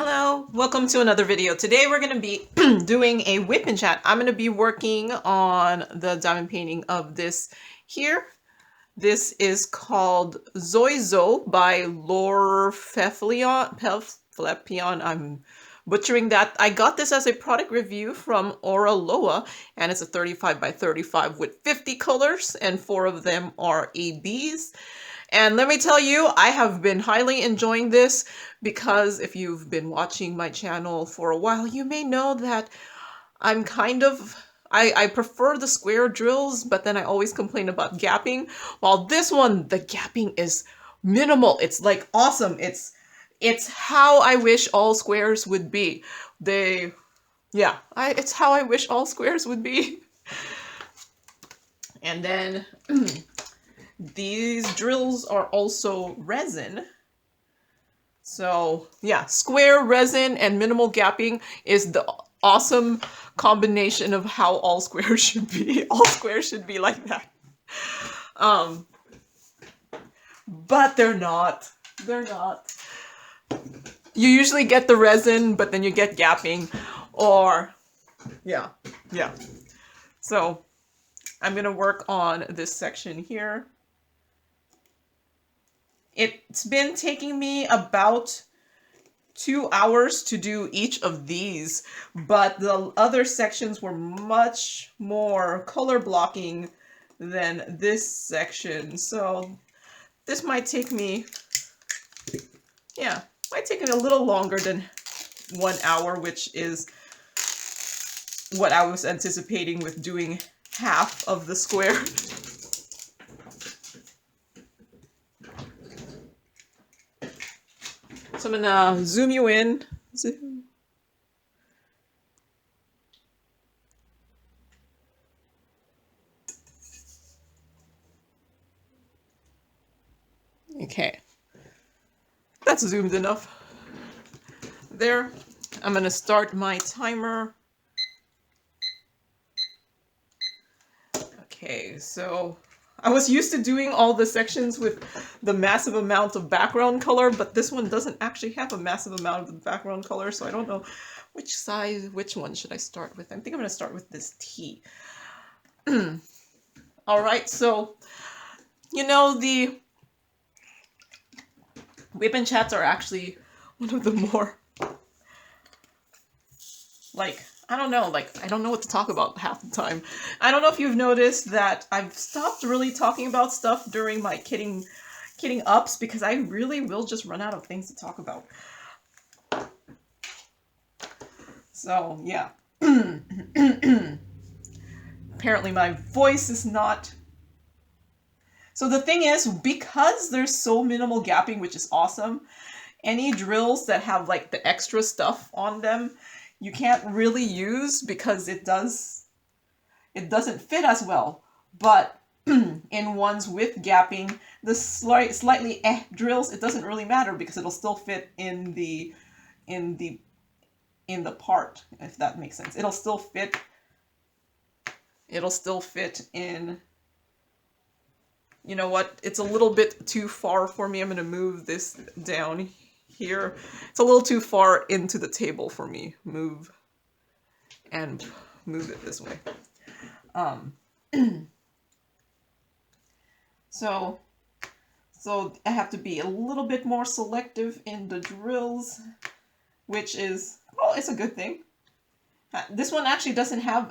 Hello, welcome to another video. Today we're going to be doing a whip and chat. I'm going to be working on the diamond painting of this here. This is called Zoizo by Laure Phelipon. I'm butchering that. I got this as a product review from Oraloa, and it's a 35 by 35 with 50 colors, and 4 of them are ABs. And let me tell you, I have been highly enjoying this because if you've been watching my channel for a while, you may know that I'm kind of, I prefer the square drills, but then I always complain about gapping. While this one, the gapping is minimal. It's like awesome. It's how I wish all squares would be. It's how I wish all squares would be. And then these drills are also resin. So yeah, square resin and minimal gapping is the awesome combination of how all squares should be. All squares should be like that. But they're not. They're not. You usually get the resin, but then you get gapping, or yeah. So I'm gonna work on this section here. It's been taking me about 2 hours to do each of these, but the other sections were much more color blocking than this section. So this might take me, might take me a little longer than 1 hour, which is what I was anticipating with doing half of the square. So I'm gonna zoom you in. Zoom. Okay, that's zoomed enough. There, I'm gonna start my timer. Okay, so I was used to doing all the sections with the massive amount of background color, but this one doesn't actually have a massive amount of the background color, so I don't know which one should I start with. I think I'm going to start with this T. All right, so, you know, the whip and chats are actually one of the more, I don't know what to talk about half the time. I don't know if you've noticed that I've stopped really talking about stuff during my kitting ups because I really will just run out of things to talk about. So, yeah. Apparently my voice is not... So the thing is, because there's so minimal gapping, which is awesome, any drills that have like the extra stuff on them, you can't really use because it doesn't fit as well. But in ones with gapping, the slightly drills, it doesn't really matter because it'll still fit in the part, if that makes sense. It'll still fit in. You know what? It's a little bit too far for me. I'm gonna move this down here. It's a little too far into the table for me. Move it this way. So I have to be a little bit more selective in the drills, which is, well, it's a good thing. This one actually doesn't have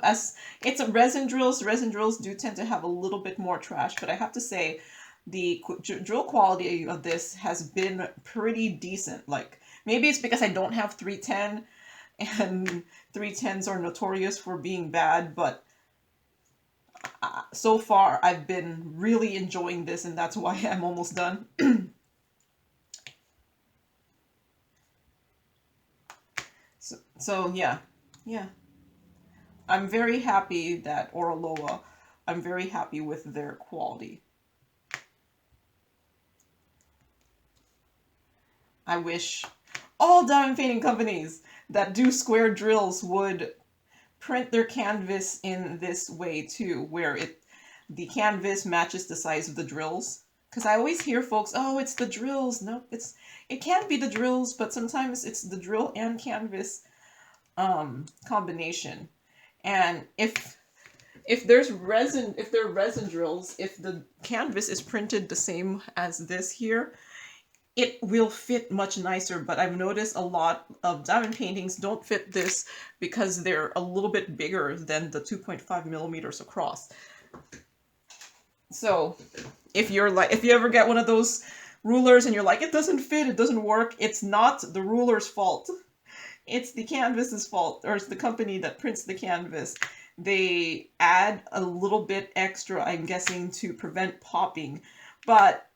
it's a resin drills. Resin drills do tend to have a little bit more trash, but I have to say the drill quality of this has been pretty decent. Like, maybe it's because I don't have 310, and 310s are notorious for being bad, but so far I've been really enjoying this, and that's why I'm almost done. So yeah. I'm very happy that Oraloa, I'm very happy with their quality. I wish all diamond painting companies that do square drills would print their canvas in this way too, where the canvas matches the size of the drills. Because I always hear folks, oh, it's the drills. No, it can be the drills, but sometimes it's the drill and canvas combination. And if there's resin, if there are resin drills, if the canvas is printed the same as this here, it will fit much nicer. But I've noticed a lot of diamond paintings don't fit this because they're a little bit bigger than the 2.5 millimeters across. So if you're like, if you ever get one of those rulers and you're like, it doesn't fit, it doesn't work, it's not the ruler's fault. It's the canvas's fault, or it's the company that prints the canvas. They add a little bit extra, I'm guessing, to prevent popping. But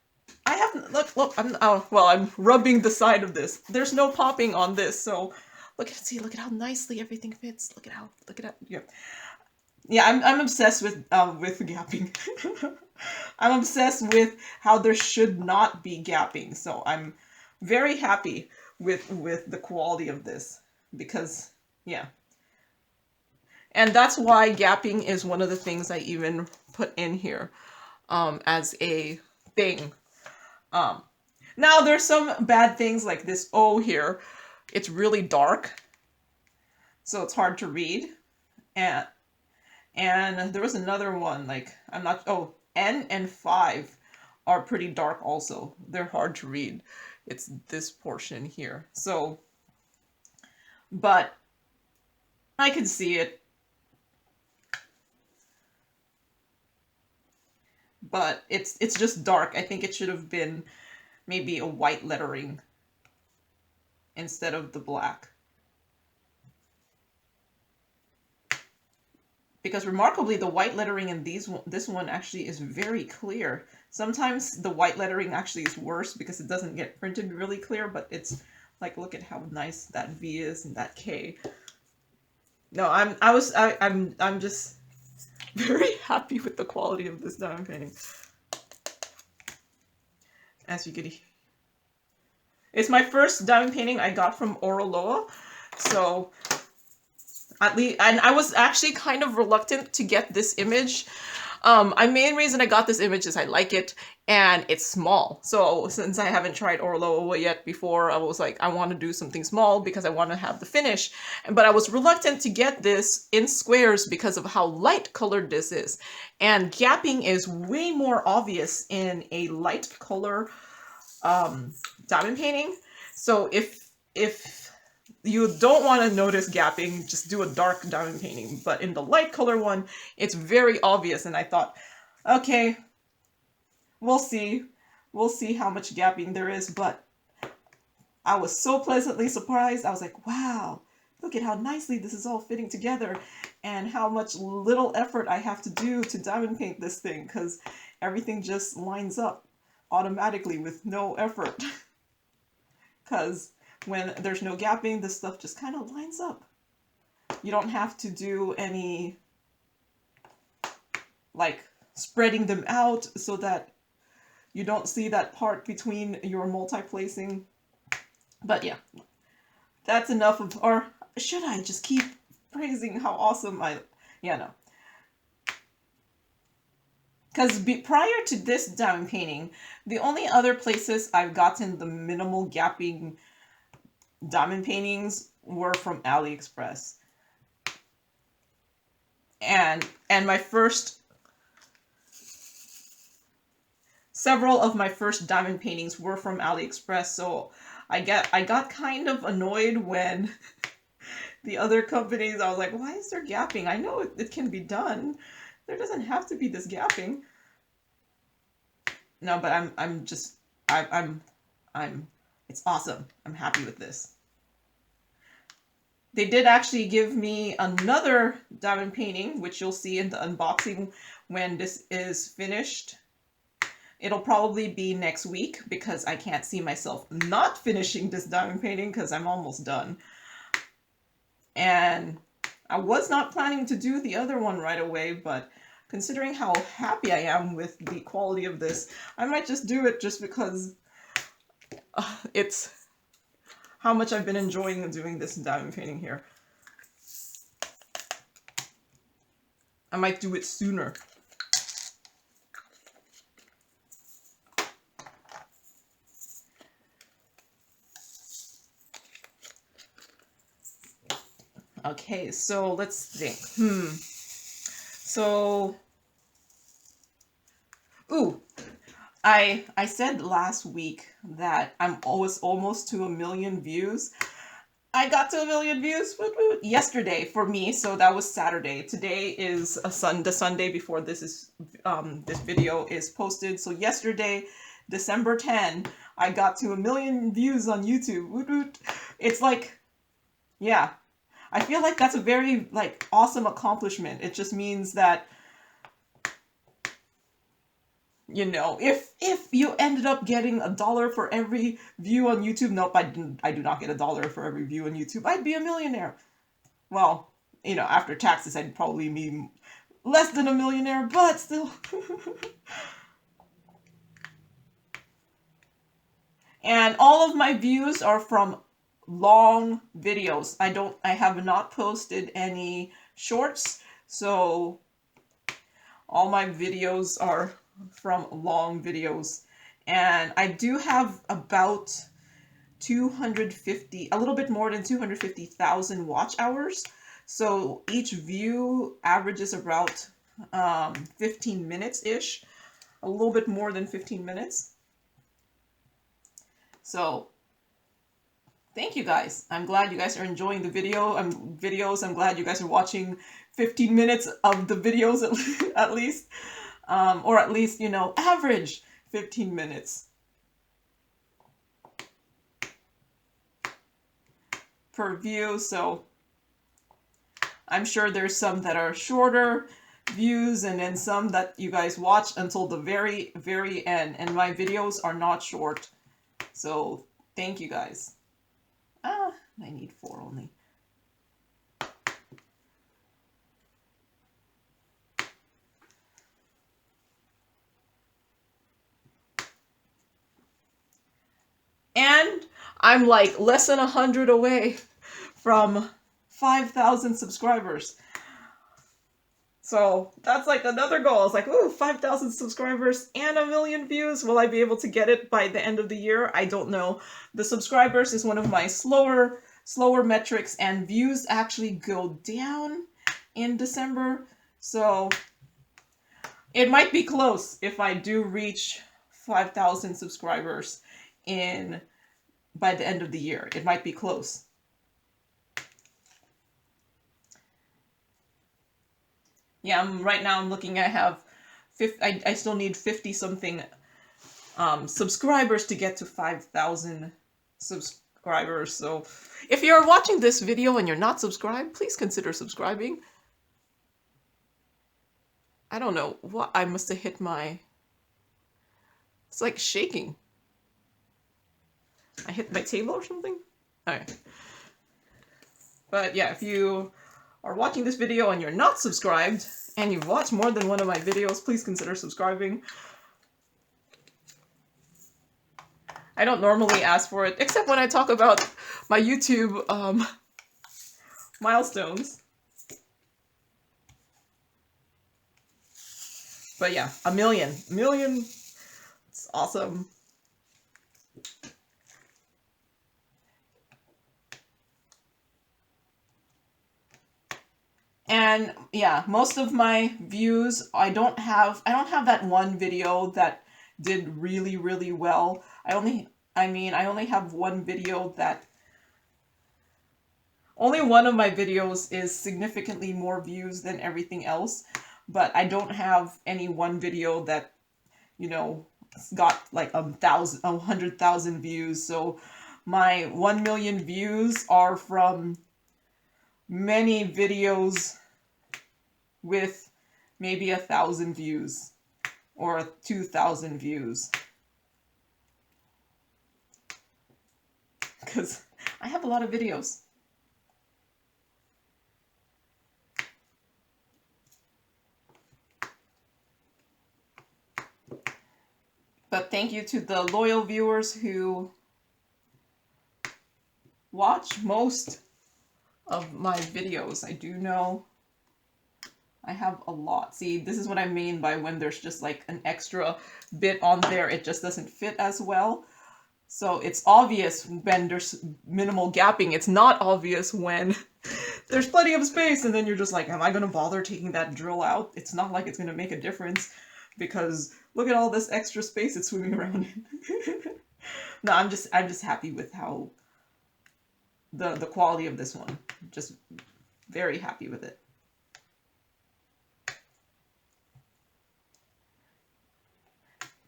I haven't, look, I'm rubbing the side of this. There's no popping on this, so look at how nicely everything fits. Look at how, yeah, I'm obsessed with gapping. I'm obsessed with how there should not be gapping. So I'm very happy with the quality of this, because yeah. And that's why gapping is one of the things I even put in here as a thing. Now there's some bad things like this O here. It's really dark, so it's hard to read. And there was another one, like, I'm not, oh, N and 5 are pretty dark also. They're hard to read. It's this portion here. So, but I can see it. But it's just dark. I think it should have been maybe a white lettering instead of the black. Because remarkably, the white lettering in this one actually is very clear. Sometimes the white lettering actually is worse because it doesn't get printed really clear, but it's like, look at how nice that V is and that K. No, I'm just very happy with the quality of this diamond painting. As you can hear, it's my first diamond painting I got from Oraloa, so at least, and I was actually kind of reluctant to get this image. My main reason I got this image is I like it, and it's small. So since I haven't tried Oraloa yet before, I was like, I want to do something small because I want to have the finish. But I was reluctant to get this in squares because of how light colored this is. And gapping is way more obvious in a light color diamond painting. So if you don't want to notice gapping, just do a dark diamond painting. But in the light color one, it's very obvious. And I thought, okay, we'll see. We'll see how much gapping there is. But I was so pleasantly surprised. I was like, wow, look at how nicely this is all fitting together. And how much little effort I have to do to diamond paint this thing. Because everything just lines up automatically with no effort. Because when there's no gapping, this stuff just kind of lines up. You don't have to do any, like, spreading them out so that you don't see that part between your multi-placing. But yeah, that's enough of, or should I just keep praising how awesome yeah, no. Because prior to this diamond painting, the only other places I've gotten the minimal gapping diamond paintings were from AliExpress. And my first, several of my first diamond paintings were from AliExpress, so I got kind of annoyed when the other companies, I was like, why is there gapping? I know it can be done. There doesn't have to be this gapping. No, but I'm it's awesome. I'm happy with this. They did actually give me another diamond painting, which you'll see in the unboxing when this is finished. It'll probably be next week because I can't see myself not finishing this diamond painting because I'm almost done. And I was not planning to do the other one right away, but considering how happy I am with the quality of this, I might just do it just because it's how much I've been enjoying doing this diamond painting here. I might do it sooner. Okay, so let's think. So, ooh, I said last week that I'm almost to 1,000,000 views. I got to 1,000,000 views yesterday for me, so that was Saturday. Today is the Sunday before this video is posted. So yesterday, December 10, I got to 1,000,000 views on YouTube. It's like, yeah, I feel like that's a very like awesome accomplishment. It just means that, you know, if you ended up getting $1 for every view on YouTube, nope, I do not get $1 for every view on YouTube. I'd be a millionaire. Well, you know, after taxes, I'd probably be less than a millionaire, but still. And all of my views are from long videos. I have not posted any shorts, so all my videos are from long videos. And I do have about 250, a little bit more than 250,000 watch hours. So each view averages about 15 minutes-ish, a little bit more than 15 minutes. So thank you guys. I'm glad you guys are enjoying the videos. I'm glad you guys are watching 15 minutes of the videos at least. Or at least, you know, average 15 minutes per view. So I'm sure there's some that are shorter views and then some that you guys watch until the very, very end. And my videos are not short. So thank you guys. I need 4 only. And I'm like less than 100 away from 5,000 subscribers. So that's like another goal. I was like, ooh, 5,000 subscribers and 1,000,000 views. Will I be able to get it by the end of the year? I don't know. The subscribers is one of my slower metrics, and views actually go down in December. So it might be close if I do reach 5,000 subscribers by the end of the year. It might be close. Yeah, right now I'm looking, I have, I still need 50 something subscribers to get to 5,000 subscribers. So if you're watching this video and you're not subscribed, please consider subscribing. I don't know what, I must have hit my, it's like shaking. I hit my table or something? Alright. But yeah, if you are watching this video and you're not subscribed, and you've watched more than one of my videos, please consider subscribing. I don't normally ask for it, except when I talk about my YouTube milestones. But yeah, 1,000,000. It's awesome. And yeah, most of my views, I don't have that one video that did really, really well. I only have one video that, only one of my videos is significantly more views than everything else, but I don't have any one video that, you know, got like 100,000 views. So my 1,000,000 views are from many videos with maybe 1,000 views or 2,000 views. Because I have a lot of videos. But thank you to the loyal viewers who watch most of my videos. I do know I have a lot. See, this is what I mean by when there's just like an extra bit on there, it just doesn't fit as well. So it's obvious when there's minimal gapping. It's not obvious when there's plenty of space, and then you're just like, am I gonna bother taking that drill out? It's not like it's gonna make a difference, because look at all this extra space it's swimming around in. No, I'm just happy with how the quality of this one. Just very happy with it.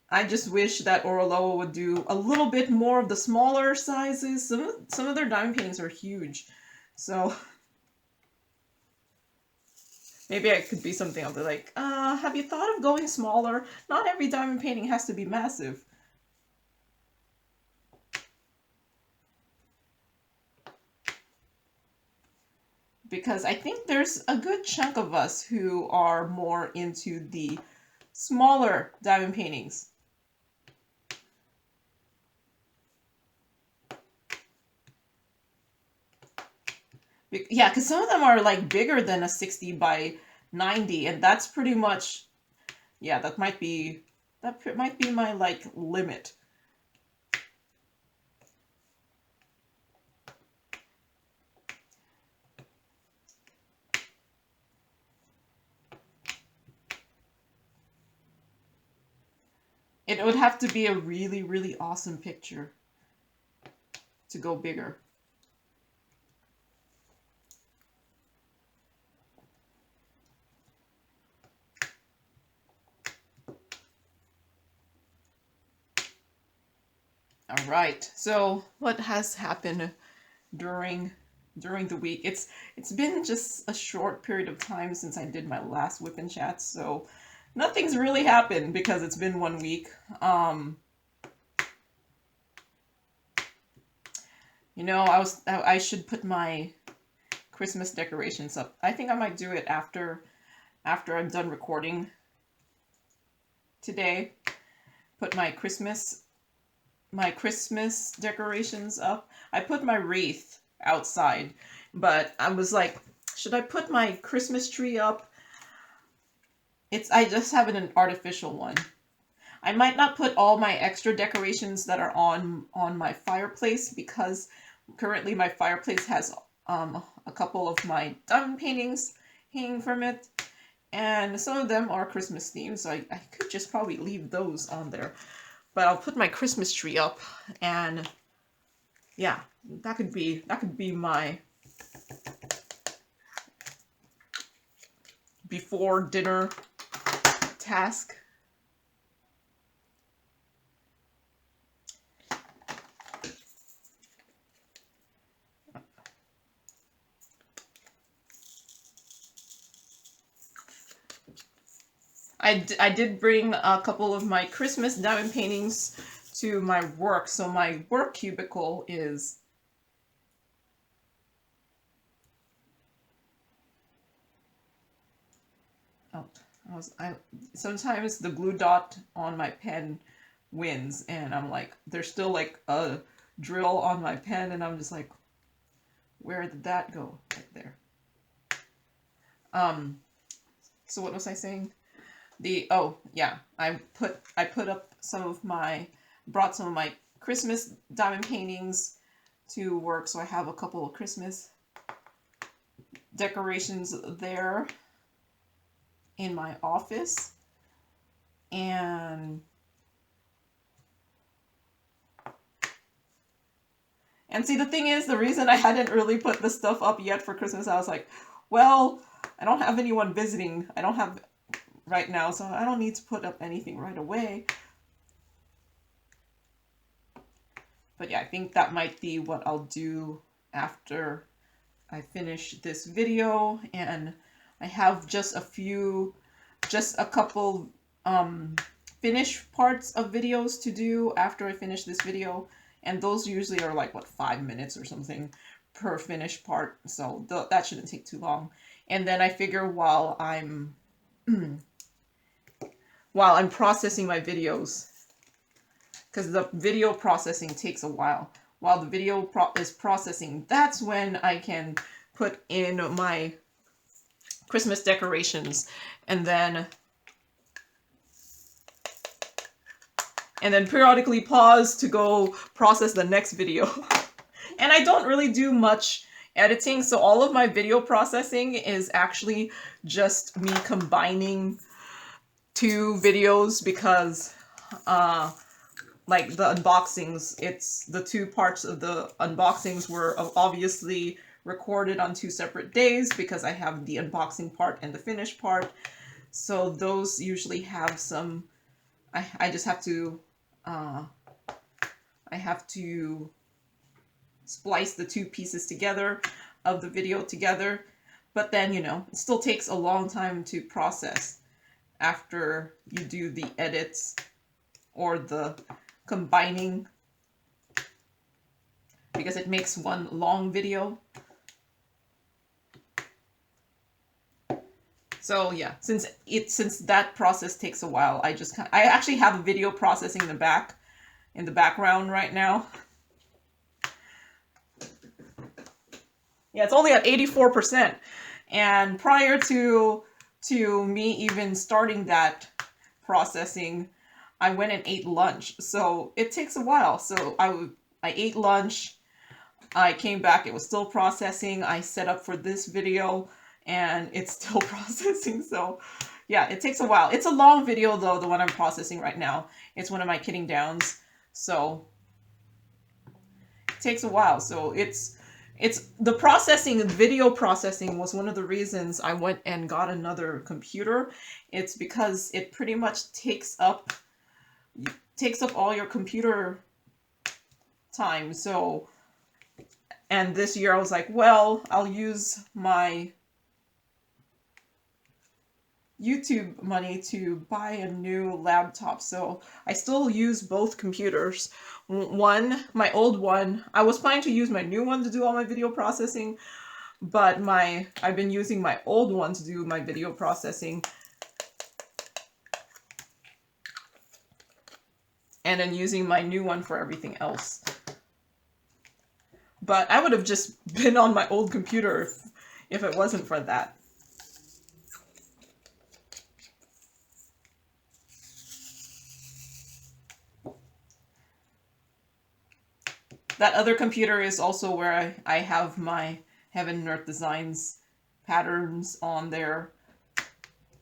I just wish that Oraloa would do a little bit more of the smaller sizes. Some of their diamond paintings are huge, so maybe I could be something else. Like, have you thought of going smaller? Not every diamond painting has to be massive. Because I think there's a good chunk of us who are more into the smaller diamond paintings. Yeah, because some of them are like bigger than a 60 by 90, and that's pretty much, yeah, that might be my like limit. It would have to be a really, really awesome picture to go bigger. All right. So what has happened during the week? It's been just a short period of time since I did my last WIP and chat, so nothing's really happened because it's been 1 week. You know, I should put my Christmas decorations up. I think I might do it after I'm done recording today. Put my Christmas decorations up. I put my wreath outside, but I was like, should I put my Christmas tree up? I just have an artificial one. I might not put all my extra decorations that are on my fireplace, because currently my fireplace has a couple of my diamond paintings hanging from it, and some of them are Christmas themed, so I could just probably leave those on there. But I'll put my Christmas tree up, and yeah, that could be my before dinner task. I did bring a couple of my Christmas diamond paintings to my work. So my work cubicle is sometimes the glue dot on my pen wins, and I'm like, there's still like a drill on my pen, and I'm just like, where did that go? Right there. So what was I saying? Oh yeah, I put up brought some of my Christmas diamond paintings to work, so I have a couple of Christmas decorations there in my office. And see, the thing is, the reason I hadn't really put the stuff up yet for Christmas, I was like, well, I don't have anyone visiting. I don't have right now, so I don't need to put up anything right away. But yeah, I think that might be what I'll do after I finish this video, and I have just a couple finished parts of videos to do after I finish this video, and those usually are like, what, 5 minutes or something per finished part, so that shouldn't take too long. And then I figure while I'm processing my videos, because the video processing takes a while, while the video is processing, that's when I can put in my Christmas decorations, and then periodically pause to go process the next video. And I don't really do much editing. So all of my video processing is actually just me combining two videos because like the unboxings, it's the two parts of the unboxings were obviously recorded on two separate days because I have the unboxing part and the finished part. So those usually have some, I just have to, I have to splice the two pieces together of the video together. But then, you know, it still takes a long time to process after you do the edits or the combining, because it makes one long video. So yeah, since that process takes a while, I actually have a video processing in the background right now. Yeah, it's only at 84%. And prior to me even starting that processing, I went and ate lunch. So it takes a while. So I ate lunch, I came back, it was still processing. I set up for this video and it's still processing. So yeah, it takes a while. It's a long video though, the one I'm processing right now. It's one of my kitting downs. So it takes a while. So it's the processing, video processing was one of the reasons I went and got another computer. It's because it pretty much takes up all your computer time. So, and this year I was like, well, I'll use my YouTube money to buy a new laptop. So I still use both computers. One, my old one, I was planning to use my new one to do all my video processing, but I've been using my old one to do my video processing. And then using my new one for everything else. But I would have just been on my old computer if it wasn't for that. That other computer is also where I have my Heaven and Earth Designs patterns on there.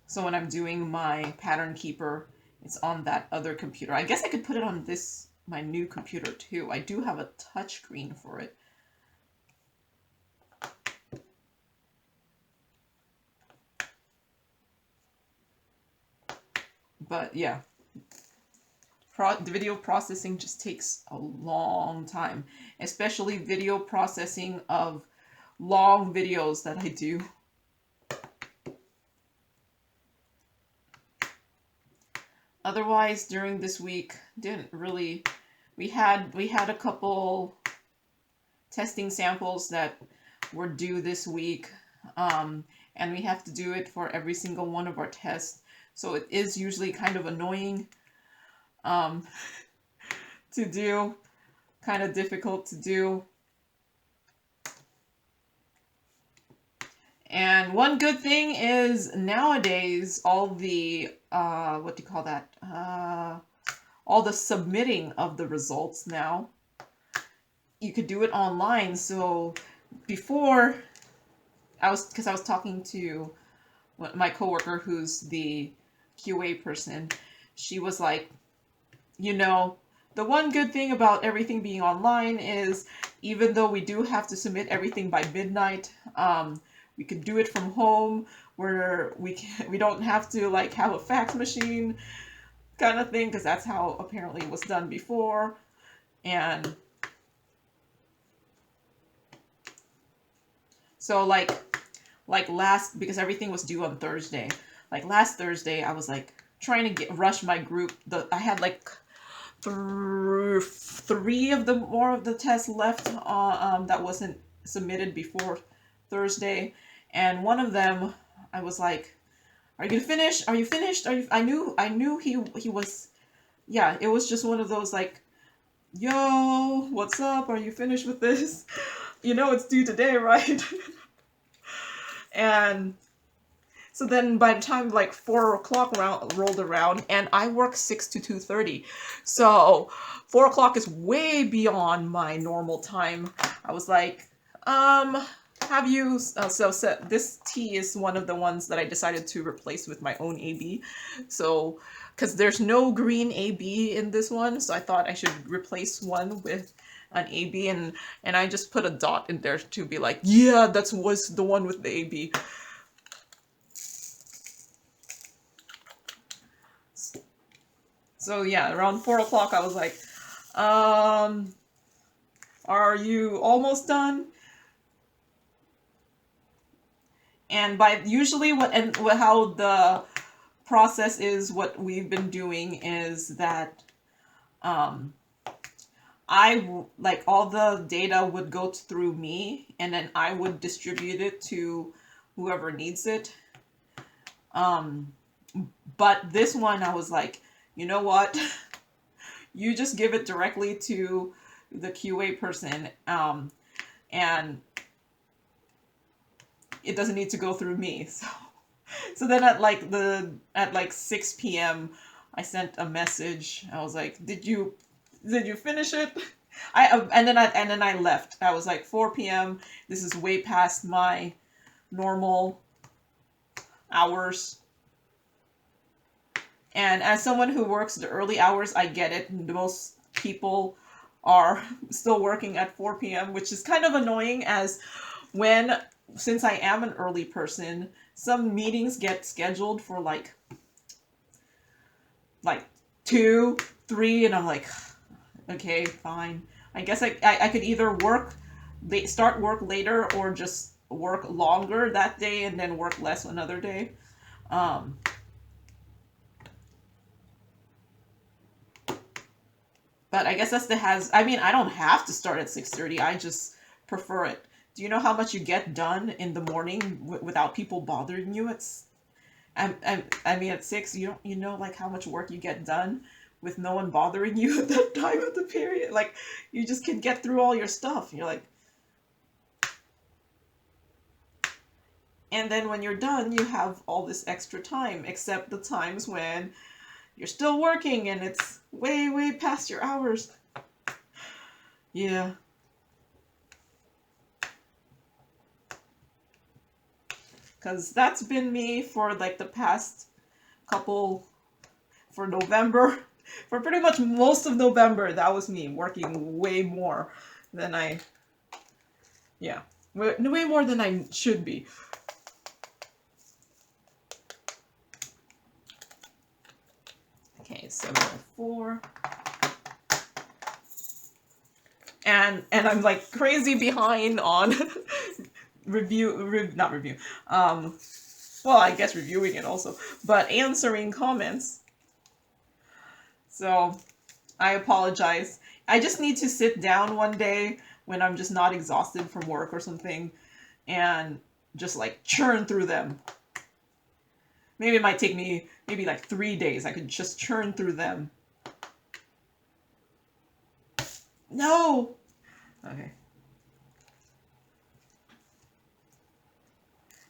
So when I'm doing my pattern keeper, it's on that other computer. I guess I could put it on my new computer too. I do have a touchscreen for it. But yeah, the video processing just takes a long time, especially video processing of long videos that I do. Otherwise, during this week, didn't really, we had a couple testing samples that were due this week, and we have to do it for every single one of our tests. So it is usually kind of annoying to do, kind of difficult to do. And one good thing is nowadays all the, what do you call that? All the submitting of the results now, you could do it online. So before, because I was talking to my coworker who's the QA person, she was like, you know, the one good thing about everything being online is even though we do have to submit everything by midnight, we could do it from home where we don't have to like have a fax machine kind of thing, because that's how apparently it was done before. And so like because everything was due on Thursday, like last Thursday I was like trying to rush my group. I had like three of the tests left that wasn't submitted before Thursday, and one of them I was like, are you finished? Are you finished? I knew he was, yeah, it was just one of those like, yo, what's up? Are you finished with this? You know it's due today, right? And so then by the time like 4 o'clock rolled around, and I work 6 to 2:30. So 4 o'clock is way beyond my normal time. I was like, have you, so this T is one of the ones that I decided to replace with my own AB. So, because there's no green AB in this one, so I thought I should replace one with an AB, and I just put a dot in there to be like, yeah, was the one with the AB. So yeah, around 4 o'clock I was like, are you almost done? And by usually how the process is, what we've been doing is that like all the data would go through me, and then I would distribute it to whoever needs it. But this one I was like, you know what? You just give it directly to the QA person, and it doesn't need to go through me. So then at like 6 p.m. I sent a message. I was like, did you finish it? And then I left. I was like, 4 p.m. This is way past my normal hours. And as someone who works the early hours, I get it. Most people are still working at 4 p.m., which is kind of annoying, as since I am an early person, some meetings get scheduled for like 2, 3, and I'm like, okay, fine. I guess I could either start work later, or just work longer that day and then work less another day. But I guess I mean, I don't have to start at 6:30. I just prefer it. Do you know how much you get done in the morning without people bothering you? I mean, at 6, you know, like how much work you get done with no one bothering you at that time of the period. Like, you just can get through all your stuff. You're like, and then when you're done, you have all this extra time, except the times when you're still working and it's way, way past your hours. Yeah. Because that's been me for like the past for November. For pretty much most of November, that was me working way more than way more than I should be. Okay, 704. And I'm like crazy behind on not review. Well, I guess reviewing it also, but answering comments. So I apologize. I just need to sit down one day when I'm just not exhausted from work or something, and just like churn through them. Maybe it might take me maybe like 3 days. I could just churn through them. No! Okay.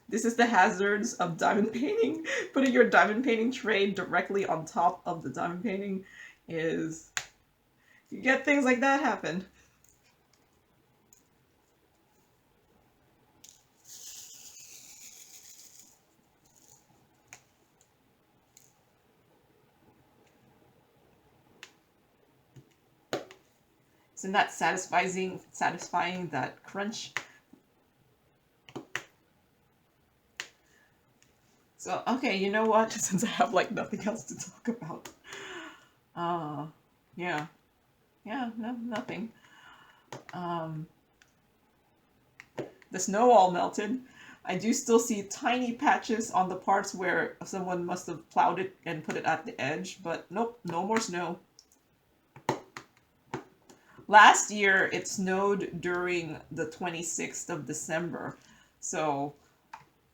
This is the hazards of diamond painting. Putting your diamond painting tray directly on top of the diamond painting is... You get things like that happen. Isn't that satisfying that crunch? So, okay, you know what? Since I have like nothing else to talk about. Yeah. Yeah, no, nothing. The snow all melted. I do still see tiny patches on the parts where someone must have plowed it and put it at the edge, but nope, no more snow. Last year, it snowed during the 26th of December, so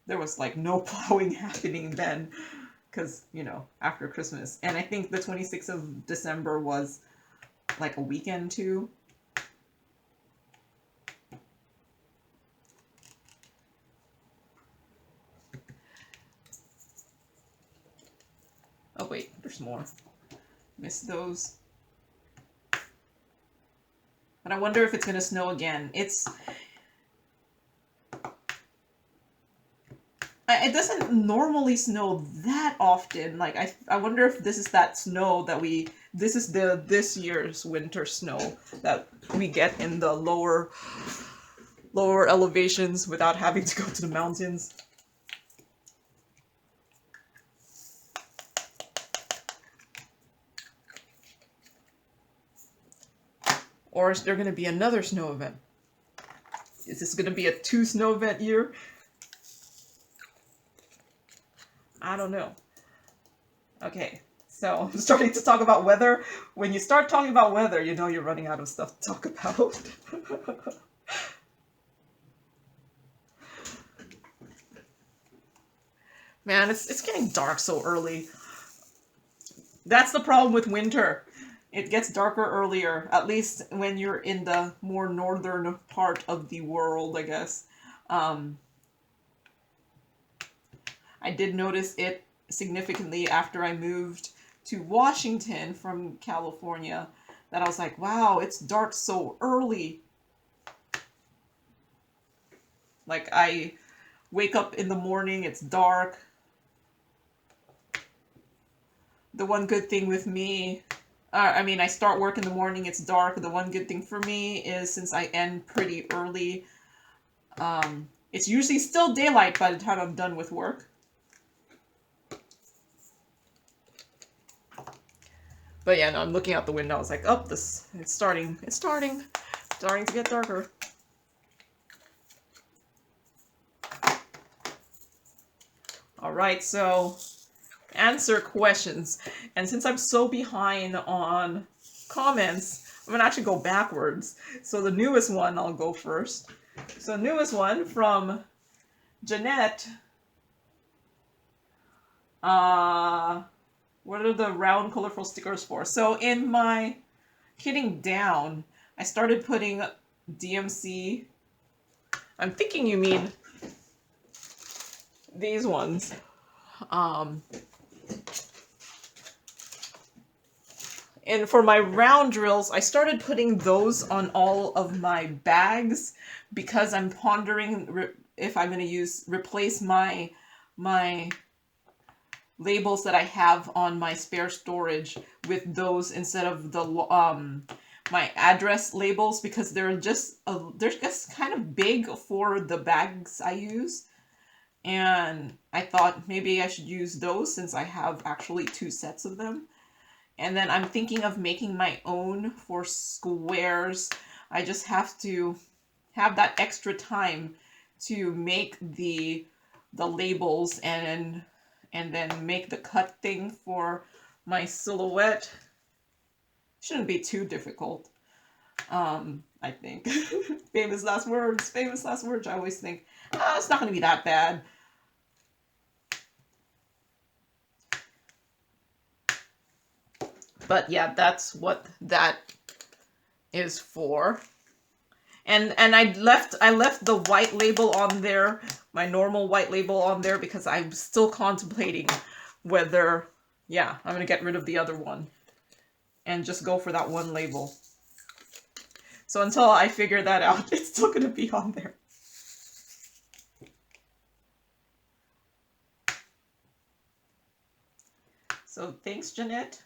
there was like no plowing happening then, because, you know, after Christmas. And I think the 26th of December was like a weekend too. Oh wait, there's more. Missed those. But I wonder if it's gonna snow again. It doesn't normally snow that often. Like I wonder if this is that snow that this is this year's winter snow that we get in the lower elevations without having to go to the mountains. Or is there going to be another snow event? Is this going to be a 2 snow event year? I don't know. Okay, so I'm starting to talk about weather. When you start talking about weather, you know you're running out of stuff to talk about. Man, it's getting dark so early. That's the problem with winter. It gets darker earlier, at least when you're in the more northern part of the world, I guess. I did notice it significantly after I moved to Washington from California, that I was like, wow, it's dark so early. Like, I wake up in the morning, it's dark. The one good thing with me, I start work in the morning, it's dark. The one good thing for me is since I end pretty early, it's usually still daylight by the time I'm done with work. But yeah, no, I'm looking out the window. I was like, oh, it's starting to get darker. All right, so answer questions. And since I'm so behind on comments, I'm gonna actually go backwards. So the newest one, I'll go first. So the newest one from Jeanette. What are the round colorful stickers for? So in my kitting down, I started putting DMC. I'm thinking you mean these ones. And for my round drills, I started putting those on all of my bags because I'm pondering if I'm going to replace my labels that I have on my spare storage with those instead of the my address labels, because they're just kind of big for the bags I use. And I thought maybe I should use those since I have actually 2 sets of them. And then I'm thinking of making my own for squares. I just have to have that extra time to make the labels and then make the cut thing for my silhouette. Shouldn't be too difficult. I think. Famous last words. I always think, it's not going to be that bad. But yeah, that's what that is for. And I left the white label on there, my normal white label on there, because I'm still contemplating whether, yeah, I'm going to get rid of the other one and just go for that one label. So until I figure that out, it's still going to be on there. So thanks, Jeanette.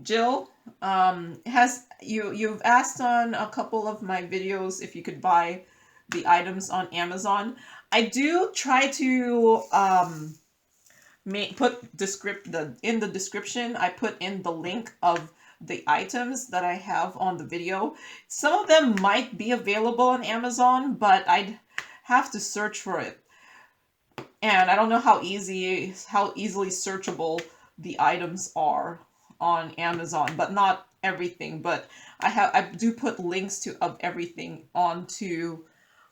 Jill, you've asked on a couple of my videos if you could buy the items on Amazon. I do try to put in the description. I put in the link of the items that I have on the video. Some of them might be available on Amazon, but I'd have to search for it. And I don't know how easily searchable the items are on Amazon, but not everything. But I do put links of everything into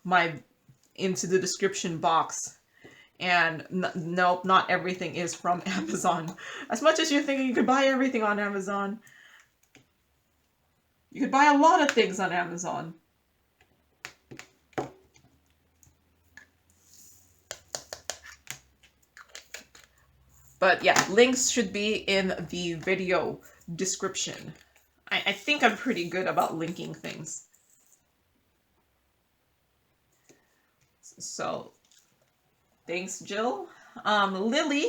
the description box. And no, not everything is from Amazon. As much as you're thinking you could buy everything on Amazon, you could buy a lot of things on Amazon. But yeah, links should be in the video description. I think I'm pretty good about linking things. So Thanks, Jill. Lily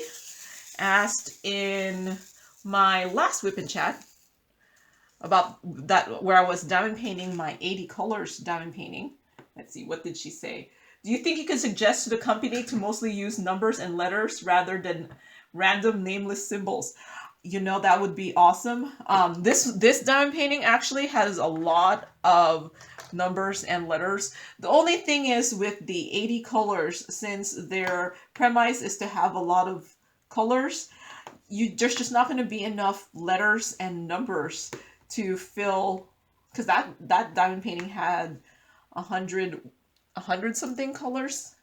asked in my last WIP and chat about that, where I was diamond painting my 80 colors diamond painting. Let's see, what did she say? Do you think you can suggest to the company to mostly use numbers and letters rather than random nameless symbols? You know, that would be awesome. This diamond painting actually has a lot of numbers and letters. The only thing is with the 80 colors, since their premise is to have a lot of colors, there's just not going to be enough letters and numbers to fill, because that diamond painting had 100 something colors.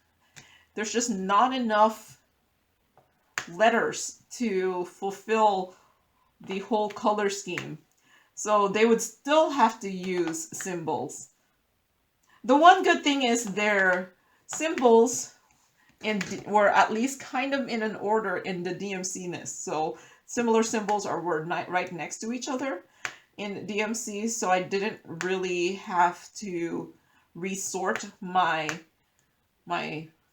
There's just not enough letters to fulfill the whole color scheme. So they would still have to use symbols. The one good thing is their symbols were at least kind of in an order in the DMC list. So similar symbols were right next to each other in DMC, so I didn't really have to resort my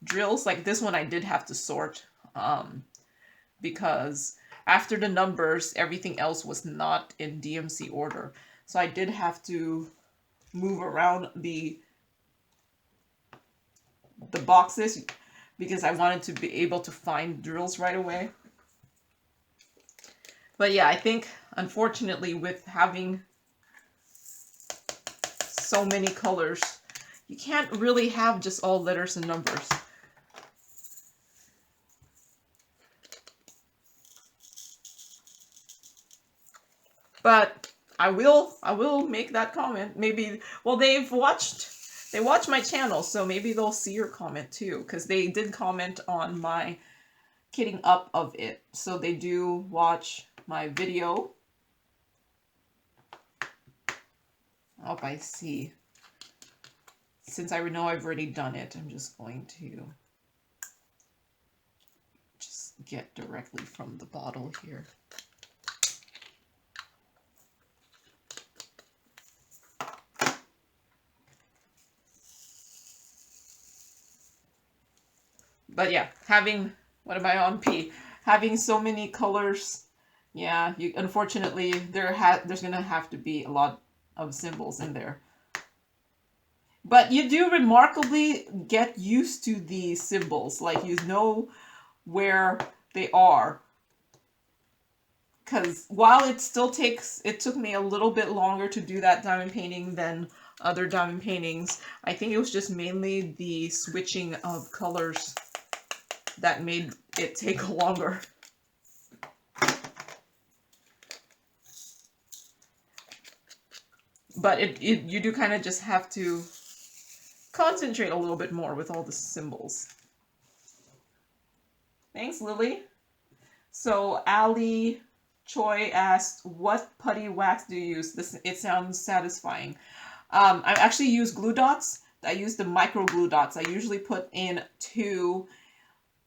drills. Like this one I did have to sort, because after the numbers, everything else was not in DMC order. So I did have to move around the boxes because I wanted to be able to find drills right away. But yeah, I think unfortunately with having so many colors, you can't really have just all letters and numbers. But I will make that comment. Maybe, well, they watched my channel, so maybe they'll see your comment too, because they did comment on my kitting up of it. So they do watch my video. Oh, I see. Since I know I've already done it, I'm just going to just get directly from the bottle here. But yeah, what am I on P? Having so many colors, yeah, unfortunately there's gonna have to be a lot of symbols in there. But you do remarkably get used to these symbols, like you know where they are. Because while it took me a little bit longer to do that diamond painting than other diamond paintings, I think it was just mainly the switching of colors that made it take longer. But you do kind of just have to concentrate a little bit more with all the symbols. Thanks, Lily. So Ali Choi asked, what putty wax do you use? It sounds satisfying. I actually use glue dots. I use the micro glue dots. I usually put in 2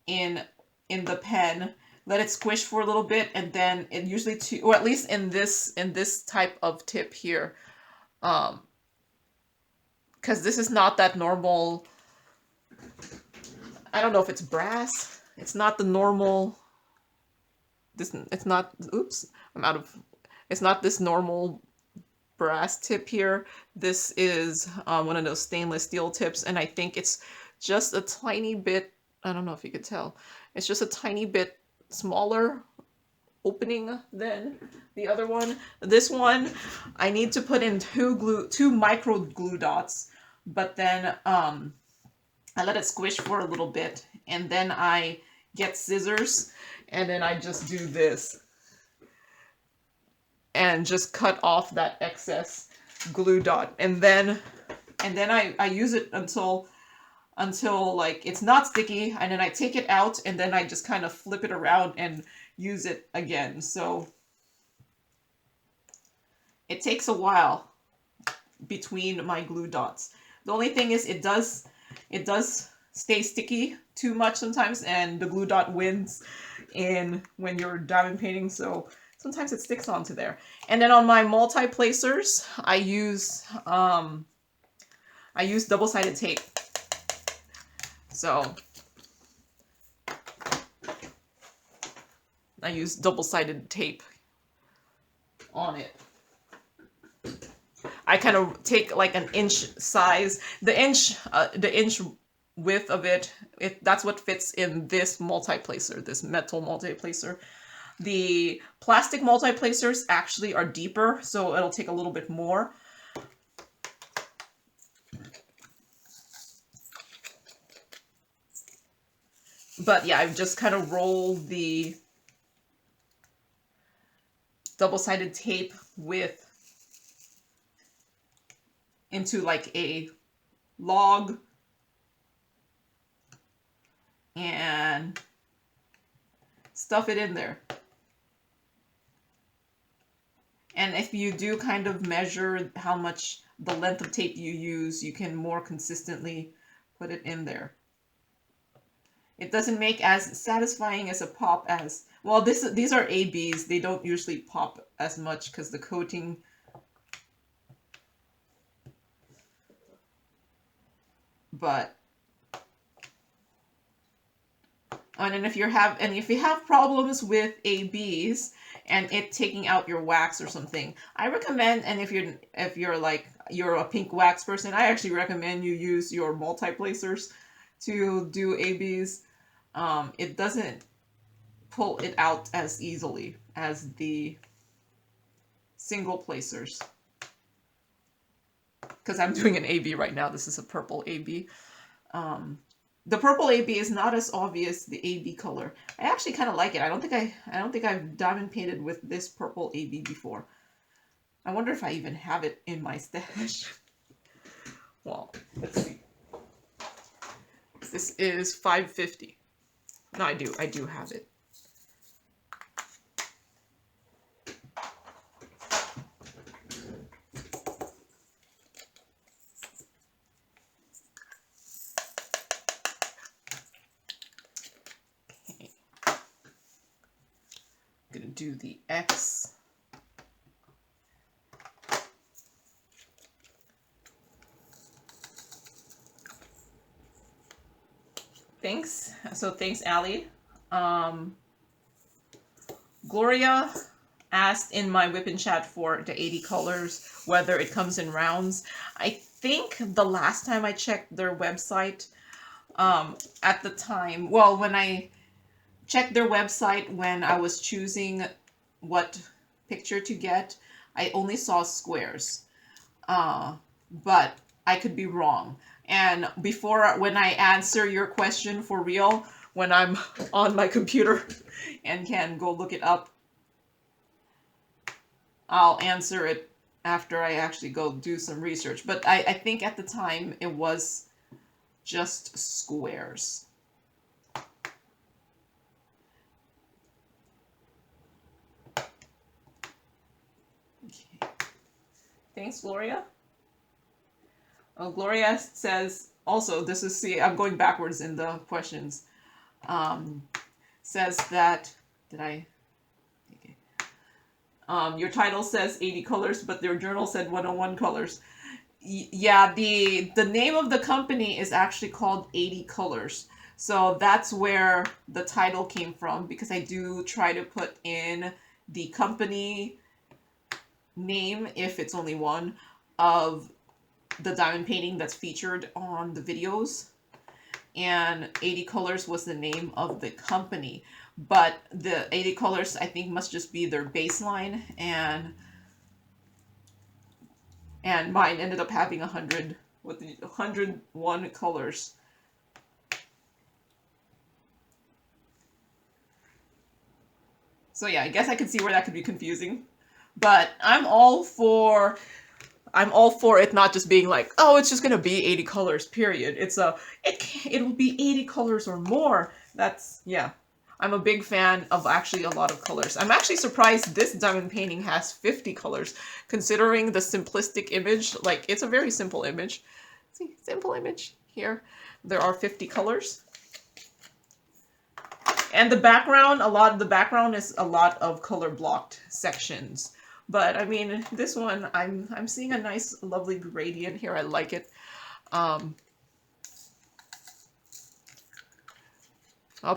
in the pen, let it squish for a little bit, and then it usually 2, or at least in this type of tip here, because this is not that normal. I don't know if it's brass. It's not the normal. It's not. Oops, it's not this normal brass tip here. This is one of those stainless steel tips, and I think it's just a tiny bit. I don't know if you could tell. It's just a tiny bit smaller opening than the other one. This one, I need to put in 2 micro glue dots, but then I let it squish for a little bit, and then I get scissors, and then I just do this and just cut off that excess glue dot, and then I use it until like it's not sticky, and then I take it out, and then I just kind of flip it around and use it again. So it takes a while between my glue dots. The only thing is it does stay sticky too much sometimes, and the glue dot wins when you're diamond painting, so sometimes it sticks onto there. And then on my multi-placers, I use double-sided tape. So I use double-sided tape on it. I kind of take like an inch size, the inch width of it. That's what fits in this multi-placer, this metal multi-placer. The plastic multi-placers actually are deeper, so it'll take a little bit more. But yeah, I've just kind of rolled the double-sided tape with into like a log and stuff it in there. And if you do kind of measure how much the length of tape you use, you can more consistently put it in there. It doesn't make as satisfying as a pop as, well, these are ABs. They don't usually pop as much because the coating, but and then if you have problems with ABs and it taking out your wax or something, I recommend, and if you're a pink wax person, I actually recommend you use your multi-placers to do ABs. It doesn't pull it out as easily as the single placers. Because I'm doing an AB right now. This is a purple AB. The purple AB is not as obvious the AB color. I actually kind of like it. I don't think I've diamond painted with this purple AB before. I wonder if I even have it in my stash. Well, let's see. This is $5.50. No, I do have it. Okay. I'm gonna do the X. Thanks. So thanks, Allie. Gloria asked in my WIP and chat for the 80 colors, whether it comes in rounds. I think the last time I checked their website, at the time, well, when I checked their website when I was choosing what picture to get, I only saw squares. But I could be wrong. And when I answer your question for real, when I'm on my computer and can go look it up, I'll answer it after I actually go do some research. But I think at the time it was just squares. Okay. Thanks, Gloria. Oh, Gloria says, also, I'm going backwards in the questions. Says that, okay. Your title says 80 colors, but their journal said 101 colors. Yeah, the name of the company is actually called 80 Colors. So that's where the title came from, because I do try to put in the company name, if it's only one, of the diamond painting that's featured on the videos. And 80 Colors was the name of the company. But the 80 Colors, I think, must just be their baseline, and mine ended up having 101 colors. So yeah, I guess I could see where that could be confusing. But I'm all for it not just being like, oh, it's just gonna be 80 colors, period. It'll be 80 colors or more. Yeah. I'm a big fan of actually a lot of colors. I'm actually surprised this diamond painting has 50 colors, considering the simplistic image. Like, it's a very simple image. See, simple image here. There are 50 colors. And the background, the background is a lot of color blocked sections. But I mean, this one, I'm seeing a nice, lovely gradient here. I like it.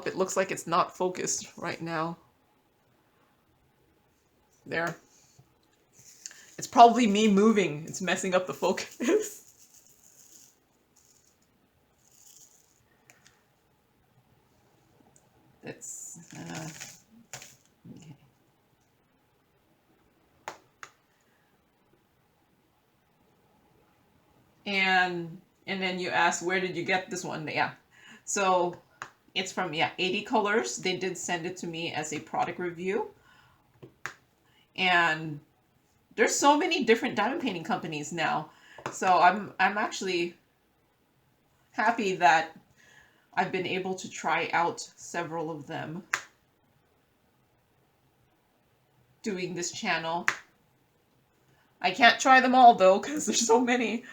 It looks like it's not focused right now. There. It's probably me moving. It's messing up the focus. It's okay. And then you ask, where did you get this one? Yeah. So it's from, yeah, 80 Colors. They did send it to me as a product review. And there's so many different diamond painting companies now. So I'm actually happy that I've been able to try out several of them doing this channel. I can't try them all though because there's so many.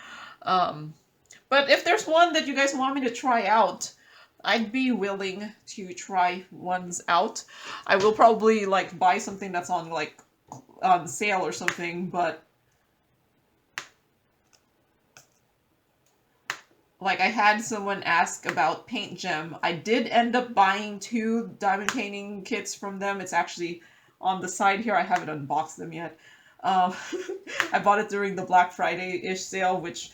But if there's one that you guys want me to try out, I'd be willing to try ones out. I will probably like buy something that's on like on sale or something, but like I had someone ask about Paint Gem. I did end up buying 2 diamond painting kits from them. It's actually on the side here. I haven't unboxed them yet. I bought it during the Black Friday-ish sale, which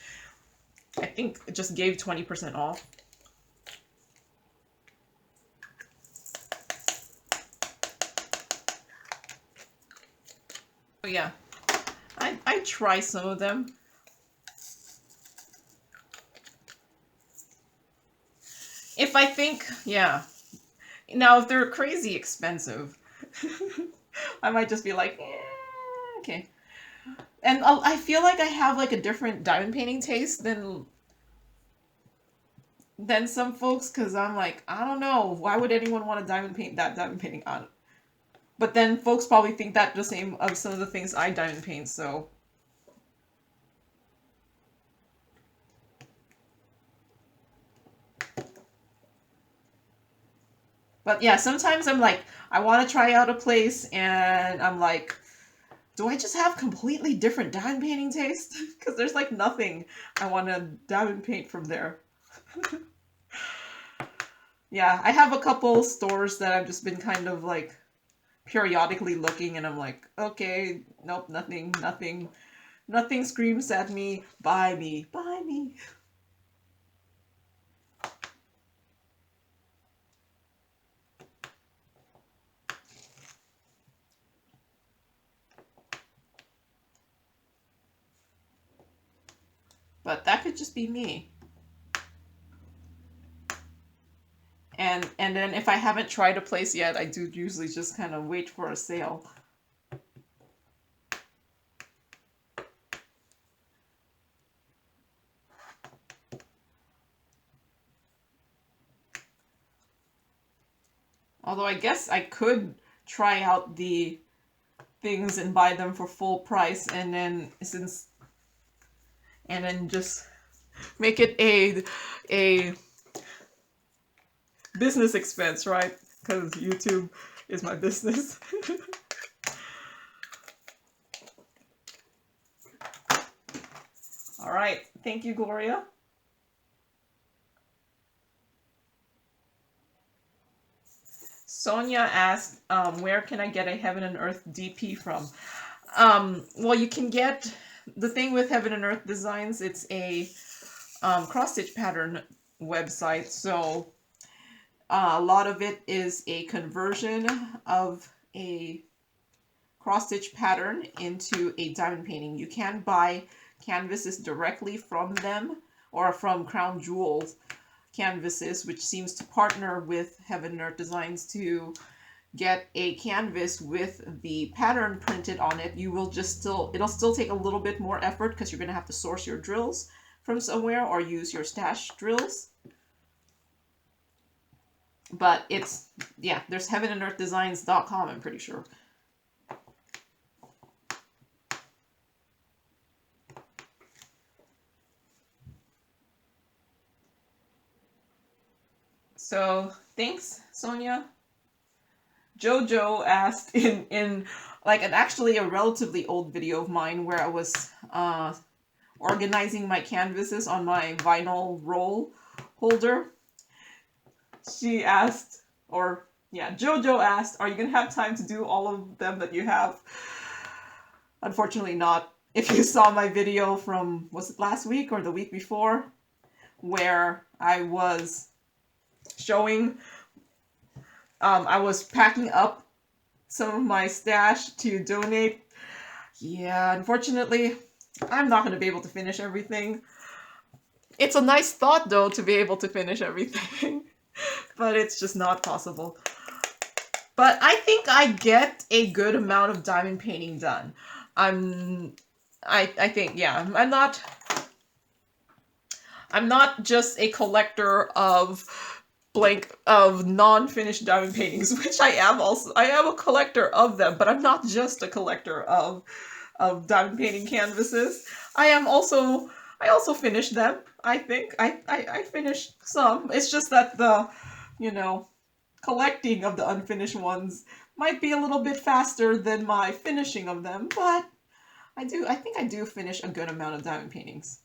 I think it just gave 20% off. But yeah, I try some of them. If I think, yeah. Now, if they're crazy expensive, I might just be like, okay. And I feel like I have like a different diamond painting taste than some folks, because I'm like, I don't know, why would anyone want to diamond paint that diamond painting on? But then folks probably think that the same of some of the things I diamond paint, so. But yeah, sometimes I'm like, I want to try out a place, and I'm like, do I just have completely different diamond painting taste? Because there's like nothing I want to diamond paint from there. Yeah, I have a couple stores that I've just been kind of like periodically looking, and I'm like, okay, nope, nothing screams at me, buy me, buy me. But that could just be me. And then if I haven't tried a place yet, I do usually just kind of wait for a sale. Although I guess I could try out the things and buy them for full price, and then just make it a business expense, right? Because YouTube is my business. All right, thank you, Gloria. Sonia asked, where can I get a Heaven and Earth DP from? Well, you can get, the thing with Heaven and Earth Designs, it's a cross-stitch pattern website, so a lot of it is a conversion of a cross-stitch pattern into a diamond painting. You can buy canvases directly from them, or from Crown Jewels canvases, which seems to partner with Heaven and Earth Designs to get a canvas with the pattern printed on it. You will just it'll still take a little bit more effort because you're going to have to source your drills from somewhere or use your stash drills. But it's, yeah, there's heavenandearthdesigns.com, I'm pretty sure. So thanks, Sonia. Jojo asked in like actually a relatively old video of mine where I was organizing my canvases on my vinyl roll holder. She asked, or yeah, Jojo asked, are you gonna have time to do all of them that you have? Unfortunately not. If you saw my video from, was it last week or the week before, where I was showing, I was packing up some of my stash to donate. Yeah, unfortunately, I'm not going to be able to finish everything. It's a nice thought, though, to be able to finish everything, but it's just not possible. But I think I get a good amount of diamond painting done. I think, yeah, I'm not just a collector of non-finished diamond paintings, which I am also. I am a collector of them, but I'm not just a collector of diamond painting canvases. I also finish them. I think I finished some. It's just that the, you know, collecting of the unfinished ones might be a little bit faster than my finishing of them, but I think I do finish a good amount of diamond paintings.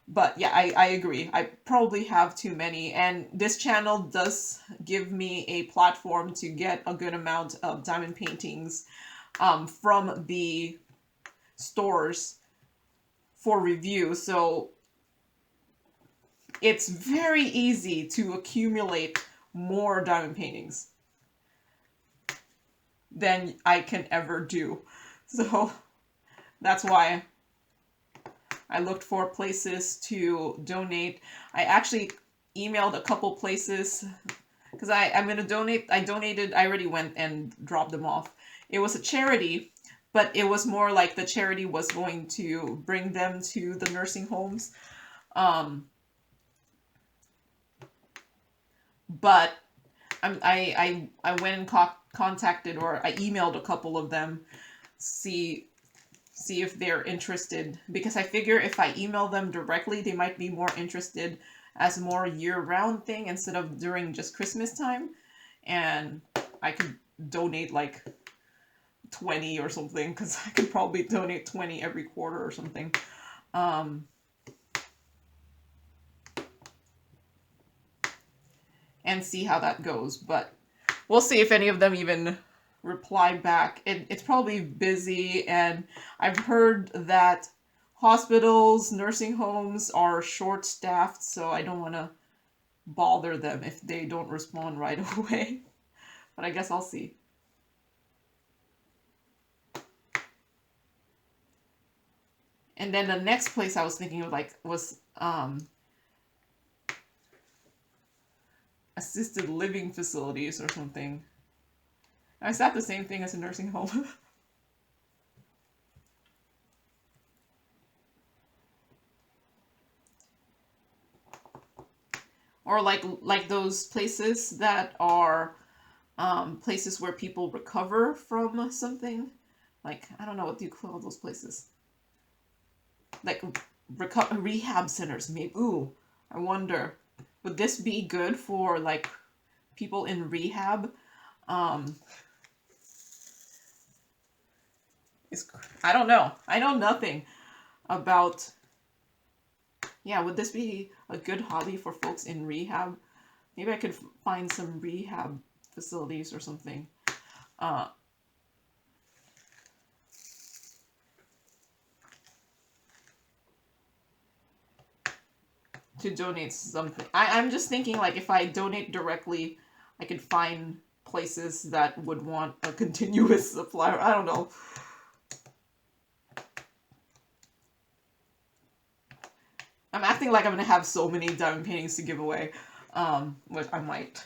But yeah, I agree. I probably have too many, and this channel does give me a platform to get a good amount of diamond paintings from the stores for review. So it's very easy to accumulate more diamond paintings than I can ever do. So that's why I looked for places to donate. I actually emailed a couple places because I'm going to donate. I already went and dropped them off. It was a charity, but it was more like the charity was going to bring them to the nursing homes. But I went and contacted, or I emailed a couple of them, see if they're interested, because I figure if I email them directly, they might be more interested as a more year-round thing instead of during just Christmas time, and I could donate like 20 or something, because I could probably donate 20 every quarter or something. And see how that goes, but we'll see if any of them even reply back. It's probably busy, and I've heard that hospitals, nursing homes are short-staffed, so I don't want to bother them if they don't respond right away. But I guess I'll see. And then the next place I was thinking of was assisted living facilities or something. Is that the same thing as a nursing home? Or like those places that are places where people recover from something. Like, I don't know, what do you call those places? Like rehab centers, maybe. Ooh, I wonder, would this be good for like people in rehab? I don't know. I know nothing about. Yeah, would this be a good hobby for folks in rehab? Maybe I could find some rehab facilities or something. To donate something. I'm just thinking, like, if I donate directly, I could find places that would want a continuous supply. I don't know. I'm acting like I'm gonna have so many diamond paintings to give away, which I might.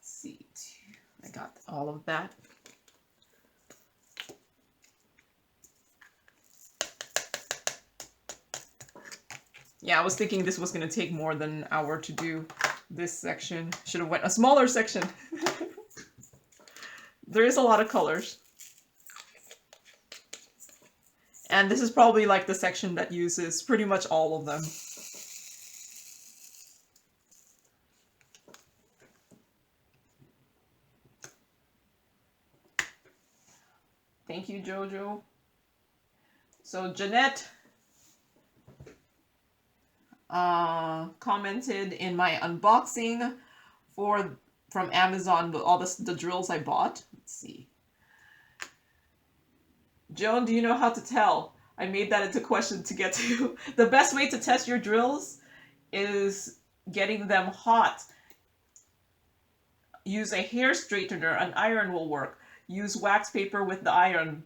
See, I got all of that. Yeah, I was thinking this was gonna take more than an hour to do this section. Should have went a smaller section. There is a lot of colors. And this is probably like the section that uses pretty much all of them. Thank you, Jojo. So Jeanette, commented in my unboxing from Amazon, all the drills I bought. Let's see. Joan, do you know how to tell? I made that into a question to get to. The best way to test your drills is getting them hot. Use a hair straightener. An iron will work. Use wax paper with the iron.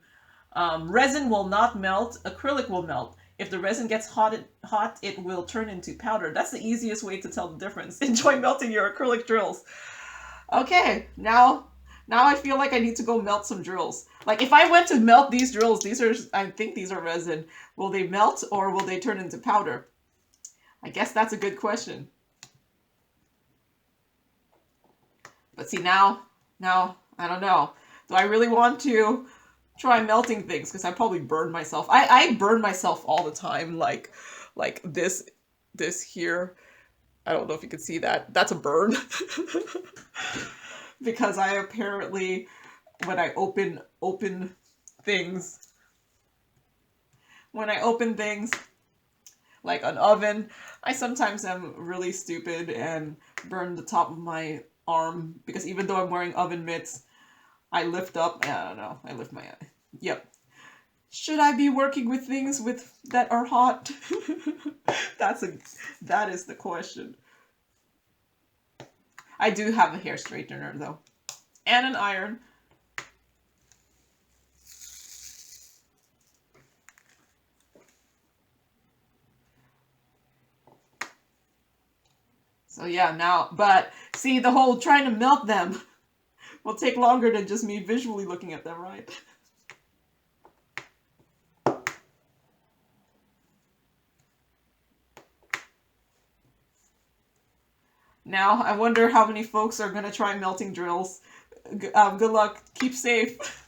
Resin will not melt. Acrylic will melt. If the resin gets hot, it will turn into powder. That's the easiest way to tell the difference. Enjoy melting your acrylic drills. Okay, now I feel like I need to go melt some drills. Like, if I went to melt these drills, I think these are resin. Will they melt or will they turn into powder? I guess that's a good question. But see, now, I don't know. Do I really want to try melting things? Because I probably burn myself. I burn myself all the time. Like this here. I don't know if you can see that. That's a burn. Because I apparently, when I open things, like an oven, I sometimes am really stupid and burn the top of my arm, because even though I'm wearing oven mitts, I lift up, I don't know, I lift my eye. Yep. Should I be working with things that are hot? That is the question. I do have a hair straightener though, and an iron. So yeah, now, but see, the whole trying to melt them will take longer than just me visually looking at them, right? Now, I wonder how many folks are going to try melting drills. Good luck. Keep safe.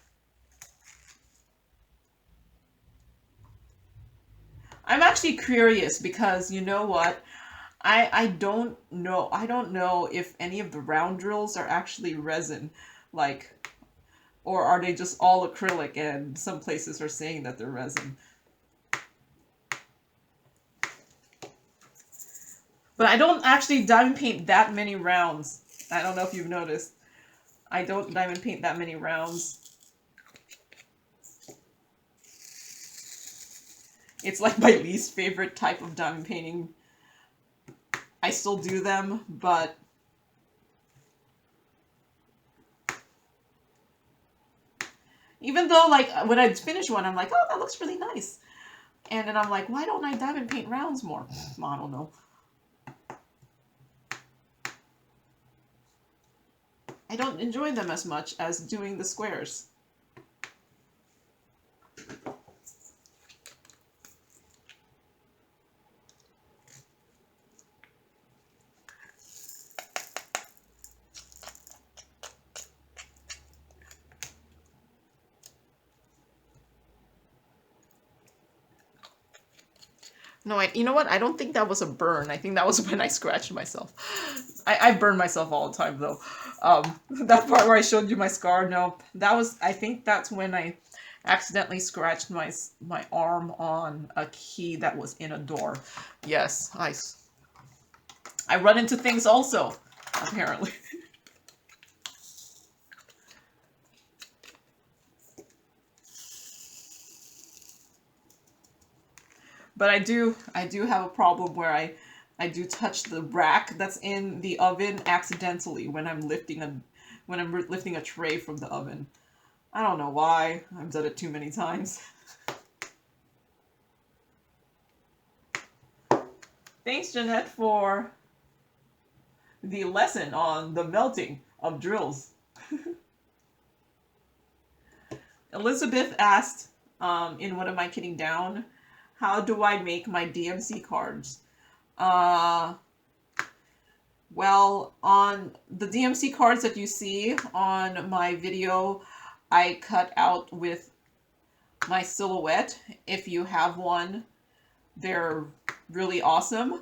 I'm actually curious because, you know what? I don't know if any of the round drills are actually resin, like, or are they just all acrylic, and some places are saying that they're resin. But I don't actually diamond paint that many rounds. I don't know if you've noticed. I don't diamond paint that many rounds. It's like my least favorite type of diamond painting. I still do them, but even though, like, when I finish one, I'm like, oh, that looks really nice. And then I'm like, why don't I diamond paint rounds more? I don't know. I don't enjoy them as much as doing the squares. No, you know what? I don't think that was a burn. I think that was when I scratched myself. I burn myself all the time, though. That part where I showed you my scar, no. I think that's when I accidentally scratched my arm on a key that was in a door. Yes, I run into things also, apparently. But I do have a problem where I do touch the rack that's in the oven accidentally when I'm lifting a tray from the oven. I don't know why. I've done it too many times. Thanks, Jeanette, for the lesson on the melting of drills. Elizabeth asked, in What Am I Kidding Down? How do I make my DMC cards? Well, on the DMC cards that you see on my video, I cut out with my silhouette. If you have one, they're really awesome.